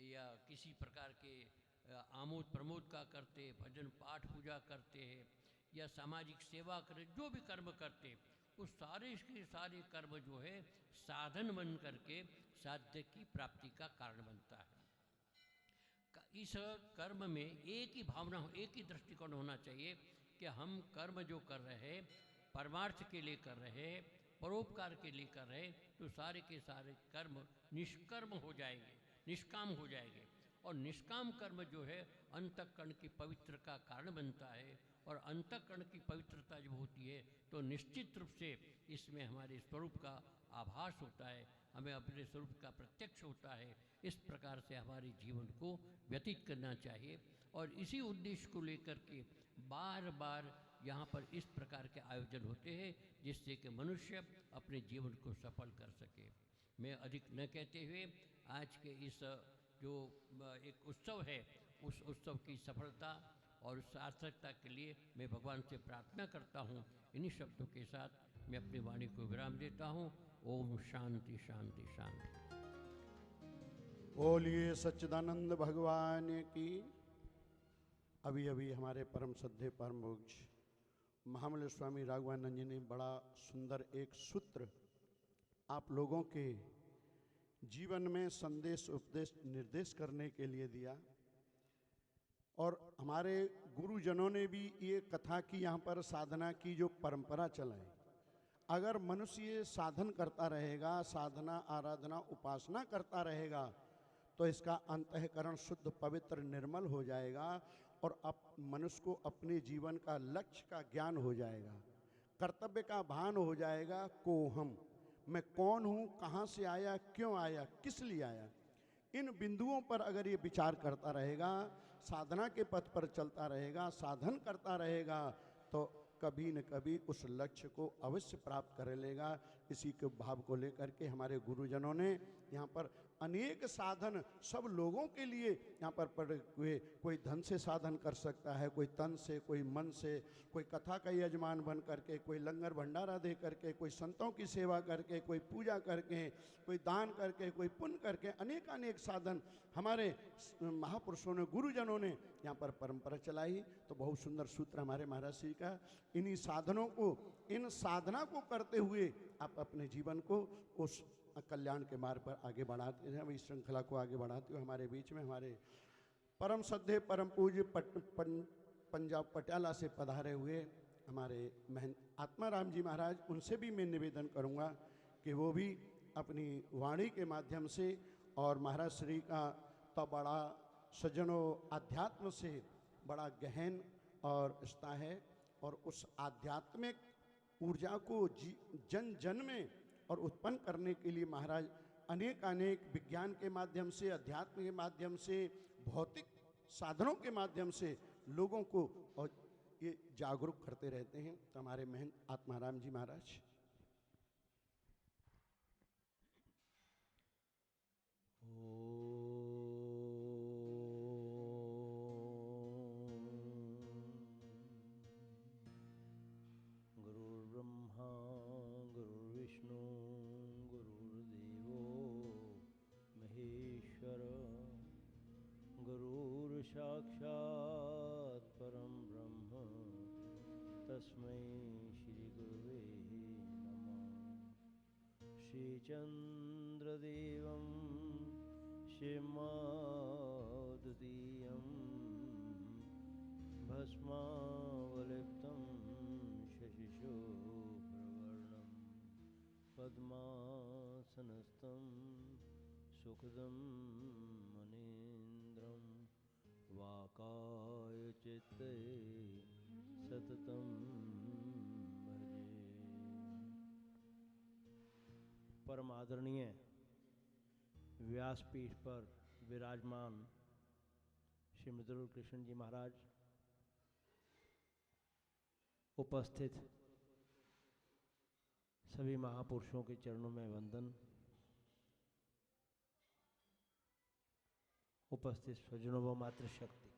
या किसी प्रकार के आमोद प्रमोद का करते हैं, भजन पाठ पूजा करते हैं, या सामाजिक सेवा करें, जो भी कर्म करते हैं वो सारे के सारे कर्म जो है साधन बन करके साध्य की प्राप्ति का कारण बनता है। इस कर्म में एक ही भावना, एक ही दृष्टिकोण होना चाहिए कि हम कर्म जो कर रहे हैं परमार्थ के लिए कर रहे हैं, परोपकार के लिए कर रहे हैं, तो सारे के सारे कर्म निष्कर्म हो जाएंगे, निष्काम हो जाएंगे। और निष्काम कर्म जो है अंतःकरण की पवित्र का कारण बनता है, और अंतःकरण की पवित्रता जब होती है तो निश्चित रूप से इसमें हमारे स्वरूप का आभास होता है, हमें अपने स्वरूप का प्रत्यक्ष होता है। इस प्रकार से हमारे जीवन को व्यतीत करना चाहिए, और इसी उद्देश्य को लेकर के बार बार यहाँ पर इस प्रकार के आयोजन होते हैं जिससे कि मनुष्य अपने जीवन को सफल कर सके। मैं अधिक न कहते हुए आज के इस जो एक उत्सव है उस उत्सव की सफलता और सार्थकता के लिए मैं भगवान से प्रार्थना करता हूँ। इन्हीं शब्दों के साथ मैं अपनी वाणी को विराम देता हूँ। ओम शांति शांति शांति। बोलिए सच्चिदानंद भगवान की। अभी अभी हमारे परम श्रद्धेय परम पूज्य महामंडलेश्वर स्वामी राघवानंद जी ने बड़ा सुंदर एक सूत्र आप लोगों के जीवन में संदेश उपदेश निर्देश करने के लिए दिया, और हमारे गुरुजनों ने भी ये कथा की यहाँ पर साधना की जो परंपरा चलाई। अगर मनुष्य ये साधन करता रहेगा, साधना आराधना उपासना करता रहेगा, तो इसका अंतःकरण शुद्ध पवित्र निर्मल हो जाएगा, और मनुष्य को अपने जीवन का लक्ष्य का ज्ञान हो जाएगा, कर्तव्य का भान हो जाएगा। को हम, मैं कौन हूँ, कहाँ से आया, क्यों आया, किस लिए आया, इन बिंदुओं पर अगर ये विचार करता रहेगा, साधना के पथ पर चलता रहेगा, साधन करता रहेगा, तो कभी न कभी उस लक्ष्य को अवश्य प्राप्त कर लेगा। इसी के भाव को लेकर के हमारे गुरुजनों ने यहाँ पर अनेक साधन सब लोगों के लिए यहाँ पर पड़े हुए, कोई धन से साधन कर सकता है, कोई तन से, कोई मन से, कोई कथा का यजमान बन करके, कोई लंगर भंडारा दे करके, कोई संतों की सेवा करके, कोई पूजा करके, कोई दान करके, कोई पुण्य करके, अनेक अनेक साधन हमारे महापुरुषों ने, गुरुजनों ने यहाँ पर परंपरा चलाई। तो बहुत सुंदर सूत्र हमारे महाराज श्री का। इन्हीं साधनों को, इन साधना को करते हुए आप अपने जीवन को उस कल्याण के मार्ग पर आगे बढ़ाते हैं। इस श्रृंखला को आगे बढ़ाते हुए हमारे बीच में हमारे परम श्रद्धेय परम पूज्य पंजाब पटियाला से पधारे हुए हमारे महंत आत्माराम जी महाराज, उनसे भी मैं निवेदन करूंगा कि वो भी अपनी वाणी के माध्यम से, और महाराज श्री का तो बड़ा सज्जनों अध्यात्म से बड़ा गहन और रिश्ता है, और उस आध्यात्मिक ऊर्जा को जन जन में और उत्पन्न करने के लिए महाराज अनेक अनेक विज्ञान के माध्यम से, अध्यात्म के माध्यम से, भौतिक साधनों के माध्यम से लोगों को और ये जागरूक करते रहते हैं। तो हमारे महंत आत्माराम जी महाराज। गुरुर्ब्रह्मा गुरुर्विष्णु गुरुर्देवो महेश्वर, गुरुर्साक्षात् परं ब्रह्म तस्मै श्री गुरुवे नमः। श्रीचन्द्रदेवं श्रीमादुतीयं भस्मावलिप्तं शशिशोभ्रवर्णं पद्मासनस्थं सुखदं मनीन्द्रं वाकायचित्ते सततं भजे। परम आदरणीय व्यासपीठ पर विराजमान श्री मृदुल कृष्ण जी महाराज, उपस्थित सभी महापुरुषों के चरणों में वंदन। उपस्थित स्वजनों व मातृशक्ति।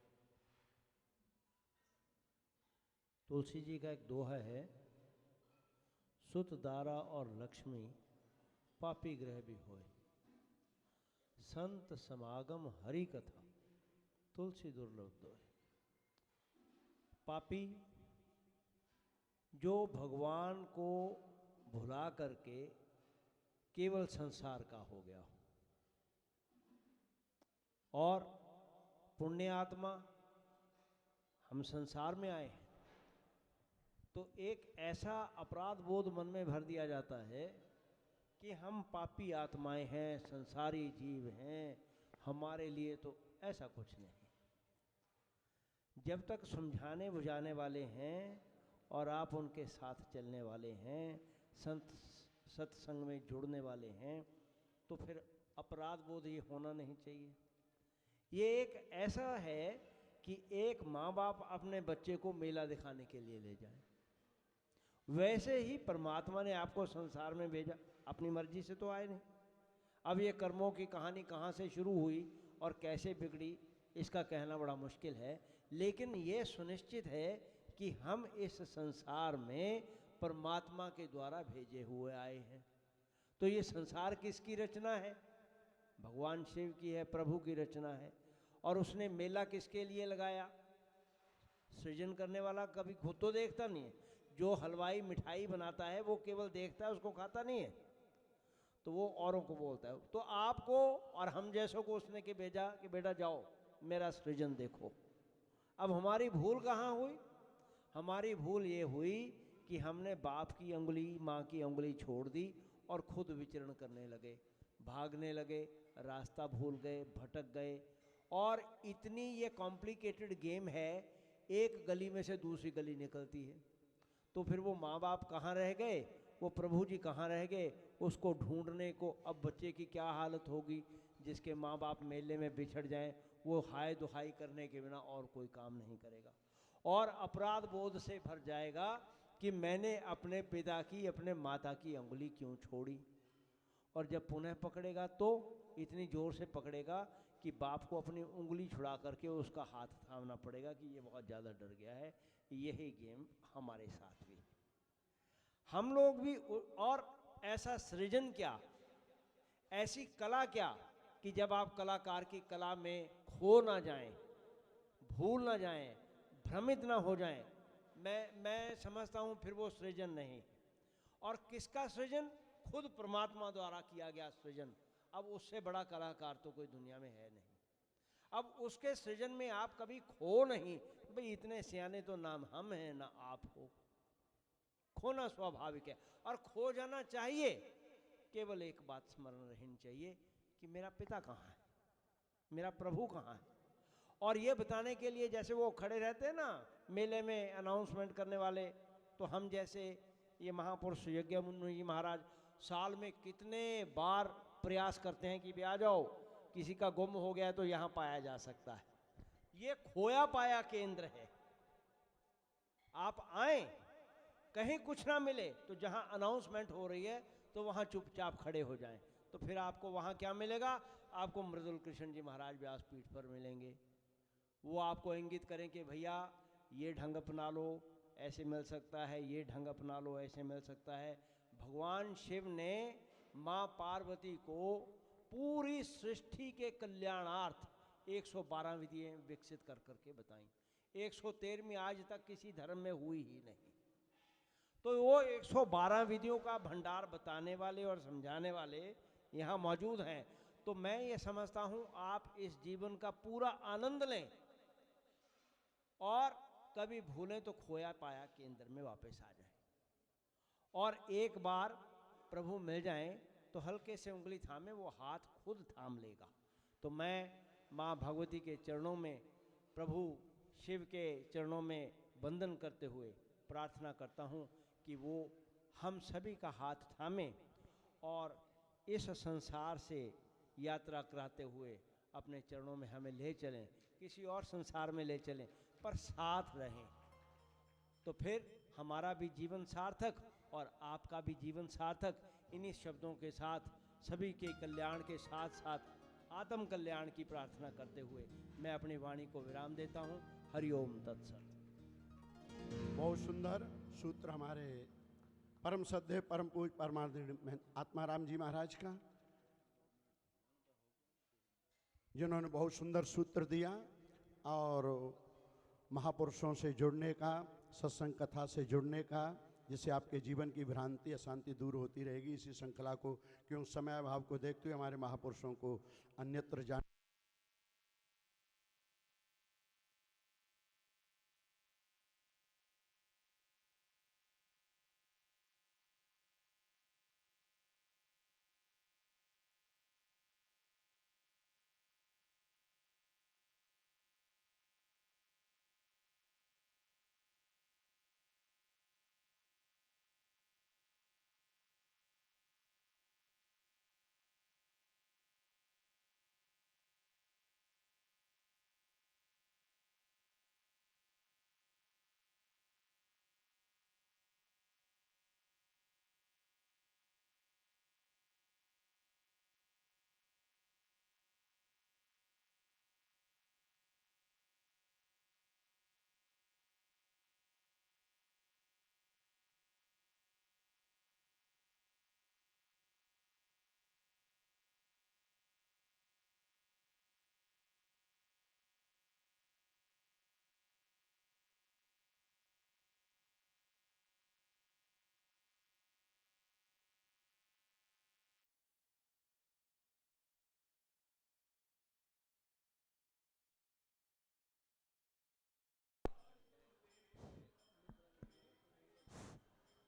तुलसी जी का एक दोहा है, सुत दारा और लक्ष्मी पापी ग्रह भी होए, संत समागम हरि कथा तुलसी दुर्लभ दोए। पापी जो भगवान को भुला करके केवल संसार का हो गया हो, और पुण्य आत्मा हम संसार में आए हैं तो एक ऐसा अपराध बोध मन में भर दिया जाता है कि हम पापी आत्माएं हैं, संसारी जीव हैं, हमारे लिए तो ऐसा कुछ नहीं। जब तक समझाने बुझाने वाले हैं और आप उनके साथ चलने वाले हैं, सत्संग में जुड़ने वाले हैं, तो फिर अपराध बोध ये होना नहीं चाहिए। ये एक ऐसा है कि एक माँ बाप अपने बच्चे को मेला दिखाने के लिए ले जाए, वैसे ही परमात्मा ने आपको संसार में भेजा, अपनी मर्जी से तो आए नहीं। अब ये कर्मों की कहानी कहाँ से शुरू हुई और कैसे बिगड़ी, इसका कहना बड़ा मुश्किल है, लेकिन ये सुनिश्चित है कि हम इस संसार में परमात्मा के द्वारा भेजे हुए आए हैं। तो ये संसार किसकी रचना है? भगवान शिव की है, प्रभु की रचना है। और उसने मेला किसके लिए लगाया? सृजन करने वाला कभी खुद तो देखता नहीं है। जो हलवाई मिठाई बनाता है वो केवल देखता है, उसको खाता नहीं है, तो वो औरों को बोलता है। तो आपको और हम जैसों को उसने के भेजा कि बेटा जाओ मेरा सृजन देखो। अब हमारी भूल कहाँ हुई? हमारी भूल ये हुई कि हमने बाप की अंगुली, माँ की अंगुली छोड़ दी और खुद विचरण करने लगे, भागने लगे, रास्ता भूल गए, भटक गए। और इतनी ये कॉम्प्लिकेटेड गेम है, एक गली में से दूसरी गली निकलती है। तो फिर वो माँ बाप कहाँ रह गए, वो प्रभु जी कहाँ रह गए, उसको ढूंढने को अब बच्चे की क्या हालत होगी जिसके माँ बाप मेले में बिछड़ जाएं। वो हाय दुहाई करने के बिना और कोई काम नहीं करेगा और अपराध बोध से भर जाएगा कि मैंने अपने पिता की, अपने माता की अंगुली क्यों छोड़ी। और जब पुनः पकड़ेगा तो इतनी जोर से पकड़ेगा कि बाप को अपनी उंगली छुड़ा करके उसका हाथ थामना पड़ेगा कि ये बहुत ज़्यादा डर गया है। यही गेम हमारे साथ भी, हम लोग भी। और ऐसा सृजन क्या, ऐसी कला क्या कि जब आप कलाकार की कला में खो ना जाएं, भूल ना जाएं, भ्रमित ना हो जाएं, मैं समझता हूँ फिर वो सृजन नहीं। और किसका सृजन? खुद परमात्मा द्वारा किया गया सृजन। अब उससे बड़ा कलाकार तो कोई दुनिया में है नहीं। अब उसके सृजन में आप कभी खो नहीं, भाई इतने सियाने तो नाम हम हैं ना आप हो। खोना स्वाभाविक है और खो जाना चाहिए। केवल एक बात स्मरण रहनी चाहिए कि मेरा पिता कहाँ है, मेरा प्रभु कहाँ है। और ये बताने के लिए जैसे वो खड़े रहते हैं ना मेले में अनाउंसमेंट करने वाले, तो हम जैसे ये महापुरुष यज्ञमुनि जी महाराज साल में कितने बार प्रयास करते हैं कि भी आ जाओ, किसी का गुम हो गया तो यहाँ पाया जा सकता है। ये खोया पाया केंद्र है। आप आए, कहीं कुछ ना मिले तो जहाँ अनाउंसमेंट हो रही है तो वहाँ चुपचाप खड़े हो जाएं, तो फिर आपको वहाँ क्या मिलेगा? आपको मृदुल कृष्ण जी महाराज व्यासपीठ पर मिलेंगे। वो आपको इंगित करें कि भैया ये ढंग अपना लो, ऐसे मिल सकता है, ये ढंग अपना लो, ऐसे मिल सकता है। भगवान शिव ने माँ पार्वती को पूरी सृष्टि के कल्याणार्थ 112 विधियाँ विकसित कर करके बताई। 113वीं आज तक किसी धर्म में हुई ही नहीं। तो वो 112 विधियों का भंडार बताने वाले और समझाने वाले यहाँ मौजूद हैं। तो मैं ये समझता हूँ आप इस जीवन का पूरा आनंद लें और कभी भूलें तो खोया पाया केंद्र में वापस आ जाएं। और एक बार प्रभु मिल जाएं तो हल्के से उंगली थामे, वो हाथ खुद थाम लेगा। तो मैं माँ भगवती के चरणों में, प्रभु शिव के चरणों में वंदन करते हुए प्रार्थना करता हूँ कि वो हम सभी का हाथ थामें और इस संसार से यात्रा कराते हुए अपने चरणों में हमें ले चलें, किसी और संसार में ले चलें, पर साथ रहें। तो फिर हमारा भी जीवन सार्थक और आपका भी जीवन सार्थक इन्हीं शब्दों के साथ सभी के कल्याण के साथ साथ आत्म कल्याण की प्रार्थना करते हुए मैं अपनी वाणी को विराम देता हूँ। हरिओम तत्सत। बहुत सुंदर सूत्र हमारे परम श्रद्धेय परम पूज परमादरणीय आत्माराम जी महाराज का, जिन्होंने बहुत सुंदर सूत्र दिया और महापुरुषों से जुड़ने का, सत्संग कथा से जुड़ने का, जिससे आपके जीवन की भ्रांति अशांति दूर होती रहेगी। इसी श्रृंखला को क्यों समय अभाव को देखते हुए हमारे महापुरुषों को अन्यत्र जान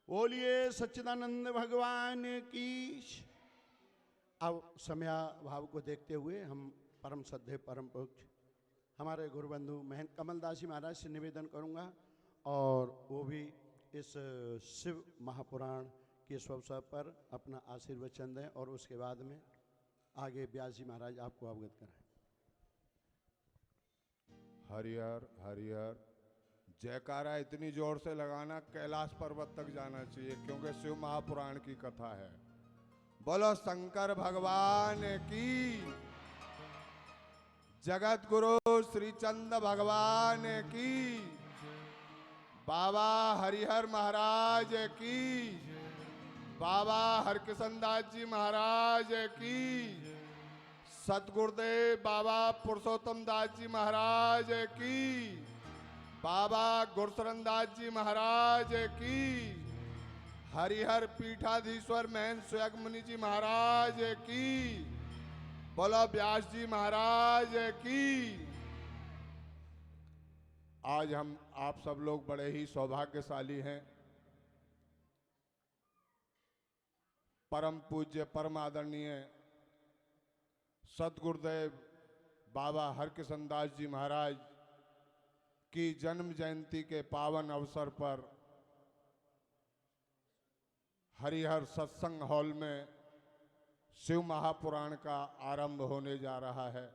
बोलिए सच्चिदानंद भगवान की। अब समय भाव को देखते हुए हम परम श्रद्धेय परम पूज्य हमारे गुरुबंधु महंत कमलदास जी महाराज से निवेदन करूंगा, और वो भी इस शिव महापुराण के शुभ अवसर पर अपना आशीर्वचन दें, और उसके बाद में आगे व्यास जी महाराज आपको अवगत कराएं। हरिहर हरिहर जयकारा इतनी जोर से लगाना कैलाश पर्वत तक जाना चाहिए, क्योंकि शिव महापुराण की कथा है। बोलो शंकर भगवान की, जगत गुरु श्री चंद भगवान की, बाबा हरिहर महाराज की, बाबा हरकिशन दास जी महाराज की, सतगुरुदेव बाबा पुरुषोत्तम दास जी महाराज की, बाबा गुरशरण दास जी महाराज की, हरिहर पीठाधीश्वर महंत स्वयग मुनि जी महाराज की, बोलो व्यास जी महाराज की। आज हम आप सब लोग बड़े ही सौभाग्यशाली हैं। परम पूज्य परम आदरणीय सतगुरुदेव बाबा हरकिशन दास जी महाराज की जन्म जयंती के पावन अवसर पर हरिहर सत्संग हॉल में शिव महापुराण का आरंभ होने जा रहा है।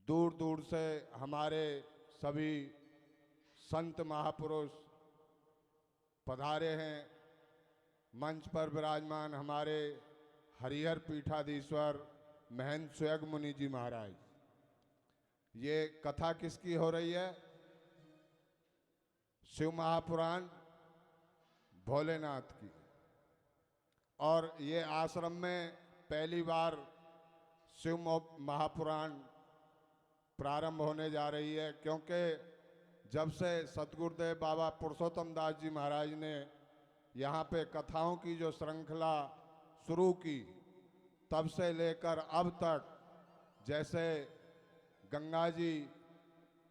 दूर दूर से हमारे सभी संत महापुरुष पधारे हैं। मंच पर विराजमान हमारे हरिहर पीठाधीश्वर महंत स्वयग मुनि जी महाराज। ये कथा किसकी हो रही है? शिव महापुराण भोलेनाथ की। और ये आश्रम में पहली बार शिव महापुराण प्रारंभ होने जा रही है, क्योंकि जब से सतगुरुदेव बाबा पुरुषोत्तम दास जी महाराज ने यहाँ पे कथाओं की जो श्रृंखला शुरू की, तब से लेकर अब तक, जैसे गंगा जी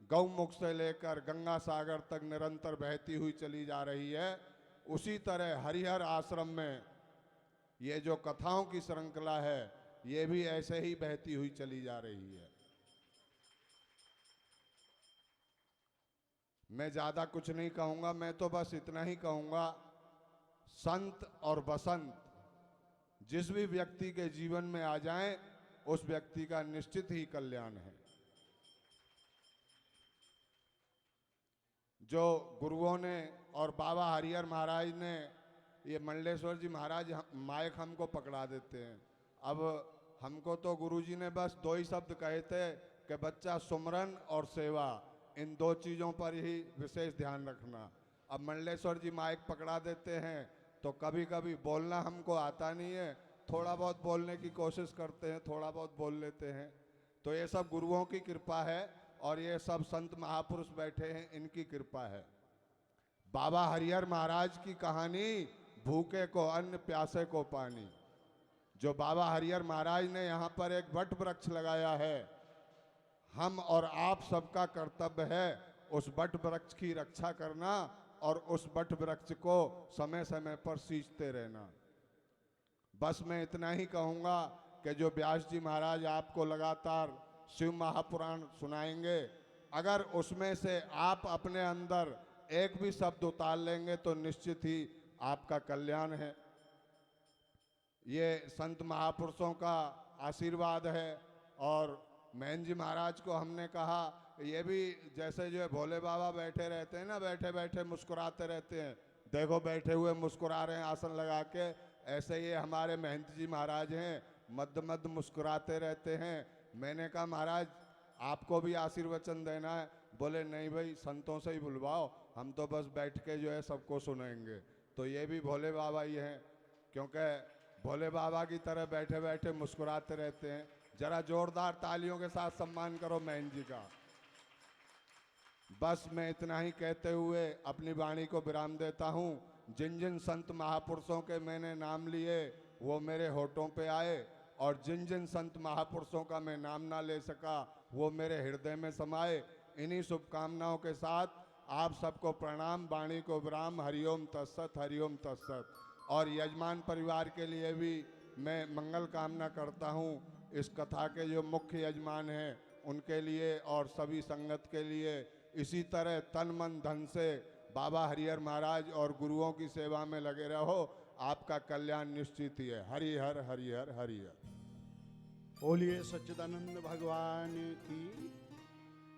गौमुख से लेकर गंगा सागर तक निरंतर बहती हुई चली जा रही है, उसी तरह हरिहर आश्रम में ये जो कथाओं की श्रृंखला है, ये भी ऐसे ही बहती हुई चली जा रही है। मैं ज़्यादा कुछ नहीं कहूँगा, मैं तो बस इतना ही कहूँगा, संत और बसंत जिस भी व्यक्ति के जीवन में आ जाएं, उस व्यक्ति का निश्चित ही कल्याण है। जो गुरुओं ने और बाबा हरिहर महाराज ने, ये मंडलेश्वर जी महाराज माइक हमको पकड़ा देते हैं। अब हमको तो गुरुजी ने बस 2 ही शब्द कहे थे कि बच्चा सुमरन और सेवा, इन 2 चीज़ों पर ही विशेष ध्यान रखना। अब मंडलेश्वर जी माइक पकड़ा देते हैं तो कभी कभी बोलना हमको आता नहीं है, थोड़ा बहुत बोलने की कोशिश करते हैं, थोड़ा बहुत बोल लेते हैं। तो ये सब गुरुओं की कृपा है और ये सब संत महापुरुष बैठे हैं, इनकी कृपा है। बाबा हरिहर महाराज की कहानी, भूखे को अन्न प्यासे को पानी। जो बाबा हरिहर महाराज ने यहाँ पर एक वट वृक्ष लगाया है, हम और आप सबका कर्तव्य है उस वट वृक्ष की रक्षा करना और उस वट वृक्ष को समय समय पर सींचते रहना। बस मैं इतना ही कहूँगा कि जो व्यास जी महाराज आपको लगातार शिव महापुराण सुनाएंगे, अगर उसमें से आप अपने अंदर एक भी शब्द उतार लेंगे तो निश्चित ही आपका कल्याण है। ये संत महापुरुषों का आशीर्वाद है। और महन जी महाराज को हमने कहा, ये भी जैसे जो है भोले बाबा बैठे रहते हैं ना, बैठे बैठे मुस्कुराते रहते हैं, देखो बैठे हुए मुस्कुरा रहे हैं आसन लगा के, ऐसे ये हमारे महंत जी महाराज हैं, मध्य मध्य मुस्कुराते रहते हैं। मैंने कहा महाराज आपको भी आशीर्वचन देना है? बोले नहीं भाई, संतों से ही बुलवाओ, हम तो बस बैठ के जो है सबको सुनेंगे। तो ये भी भोले बाबा ही हैं, क्योंकि भोले बाबा की तरह बैठे बैठे मुस्कुराते रहते हैं। जरा जोरदार तालियों के साथ सम्मान करो महन जी का। बस मैं इतना ही कहते हुए अपनी वाणी को विराम देता हूँ। जिन जिन संत महापुरुषों के मैंने नाम लिए वो मेरे होठों पे आए, और जिन जिन संत महापुरुषों का मैं नाम ना ले सका वो मेरे हृदय में समाए। इन्हीं शुभकामनाओं के साथ आप सबको प्रणाम, वाणी को विराम। हरिओम तत्सत, हरिओम तत्सत। और यजमान परिवार के लिए भी मैं मंगल कामना करता हूँ। इस कथा के जो मुख्य यजमान हैं उनके लिए और सभी संगत के लिए इसी तरह तन मन धन से बाबा हरिहर महाराज और गुरुओं की सेवा में लगे रहो, आपका कल्याण निश्चित ही है। हरिहर हरिहर हरिहर। बोलिए सच्चिदानंद भगवान की,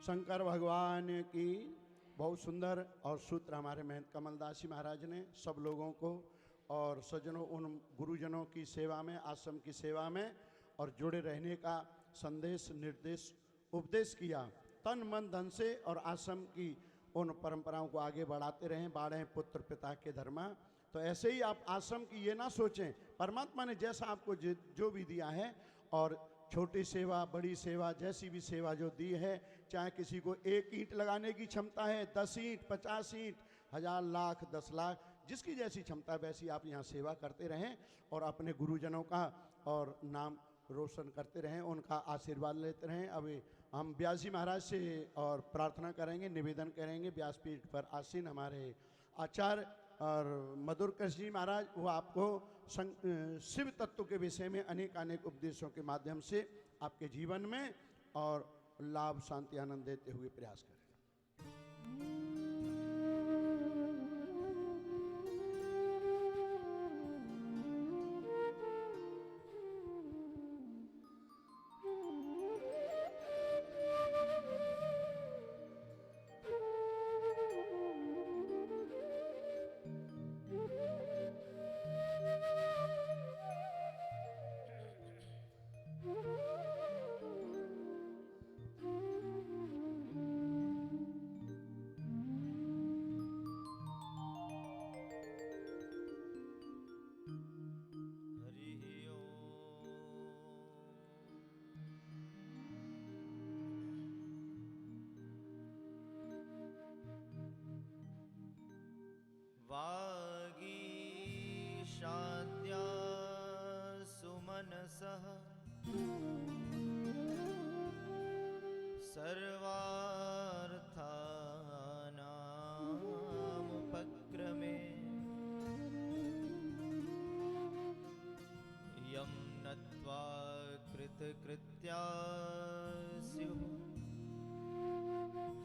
शंकर भगवान की। बहुत सुंदर और सूत्र हमारे महंत कमलदास जी महाराज ने सब लोगों को और सज्जनों, उन गुरुजनों की सेवा में, आश्रम की सेवा में और जुड़े रहने का संदेश, निर्देश, उपदेश किया। तन मन धन से और आश्रम की उन परंपराओं को आगे बढ़ाते रहें। बाढ़ें पुत्र पिता के धर्मा। तो ऐसे ही आप आश्रम की ये ना सोचें, परमात्मा ने जैसा आपको जो भी दिया है, और छोटी सेवा बड़ी सेवा जैसी भी सेवा जो दी है, चाहे किसी को 1 ईंट लगाने की क्षमता है, 10 ईंट, 50 ईंट, 1000 लाख, 10 लाख, जिसकी जैसी क्षमता वैसी आप यहाँ सेवा करते रहें और अपने गुरुजनों का और नाम रोशन करते रहें, उनका आशीर्वाद लेते रहें। अभी हम व्यास जी महाराज से और प्रार्थना करेंगे, निवेदन करेंगे। व्यासपीठ पर आसीन हमारे आचार्य और मधुर कृष्ण जी महाराज, वो आपको शिव तत्व के विषय में अनेक उपदेशों के माध्यम से आपके जीवन में और लाभ, शांति, आनंद देते हुए प्रयास करें। वागीशाद्या सुमनसः सर्वार्थानामुपक्रमे यं नत्वा कृतकृत्या स्युः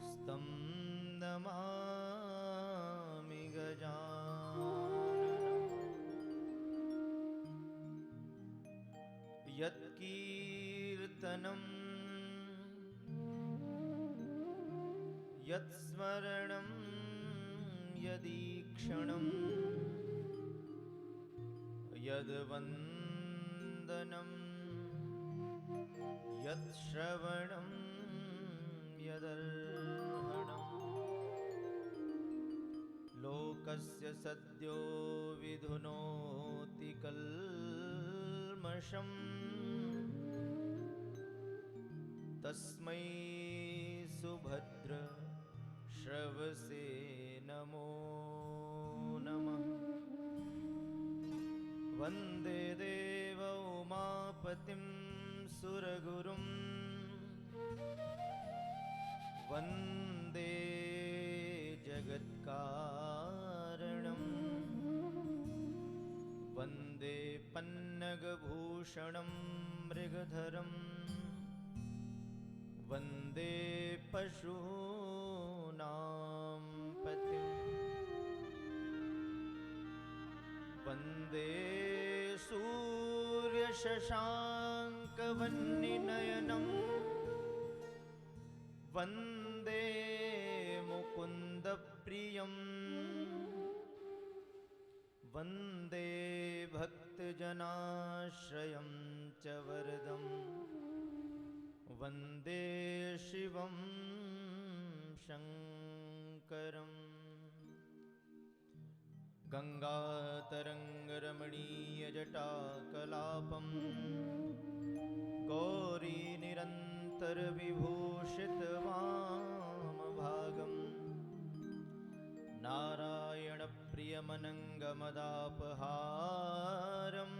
स्तं नमामि गजाननम्। यत्कीर्तनं यत्स्मरणं यदीक्षणम् यद्वन्दनं यत्श्रवणं यदर्हणम् लोकस्य सद्यो विधुनोति कल्मषम् तस्मै सुभद्र श्रवसे नमो नमः। वन्दे देव उमापतिं सुरगुरुं वन्दे जगत्कारणं वन्दे पन्नगभूषणं मृगधरं वन्दे पशूनां पतिं वन्दे सूर्यशशाङ्कवह्निनयनं वन्दे मुकुन्दप्रियं वन्दे भक्तजनाश्रयं च वरदं वन्दे शिवं शङ्करम्। गङ्गातरङ्गरमणीयजटाकलापं गौरीनिरन्तरविभूषितवामभागं नारायणप्रियमनङ्गमदापहारं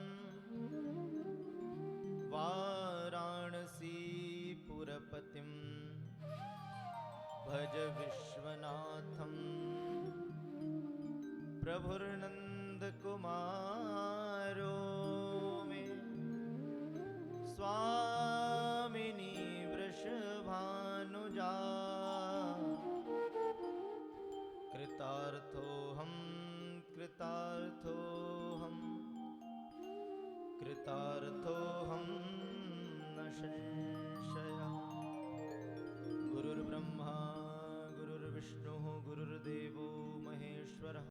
वाराणसीपुरपतिं भज विश्वनाथं प्रभुर्नन्दकुमारो मे स्वामिनी वृषभानुजा कृतार्थोऽहं कृतार्थोऽहं न शङ्कः।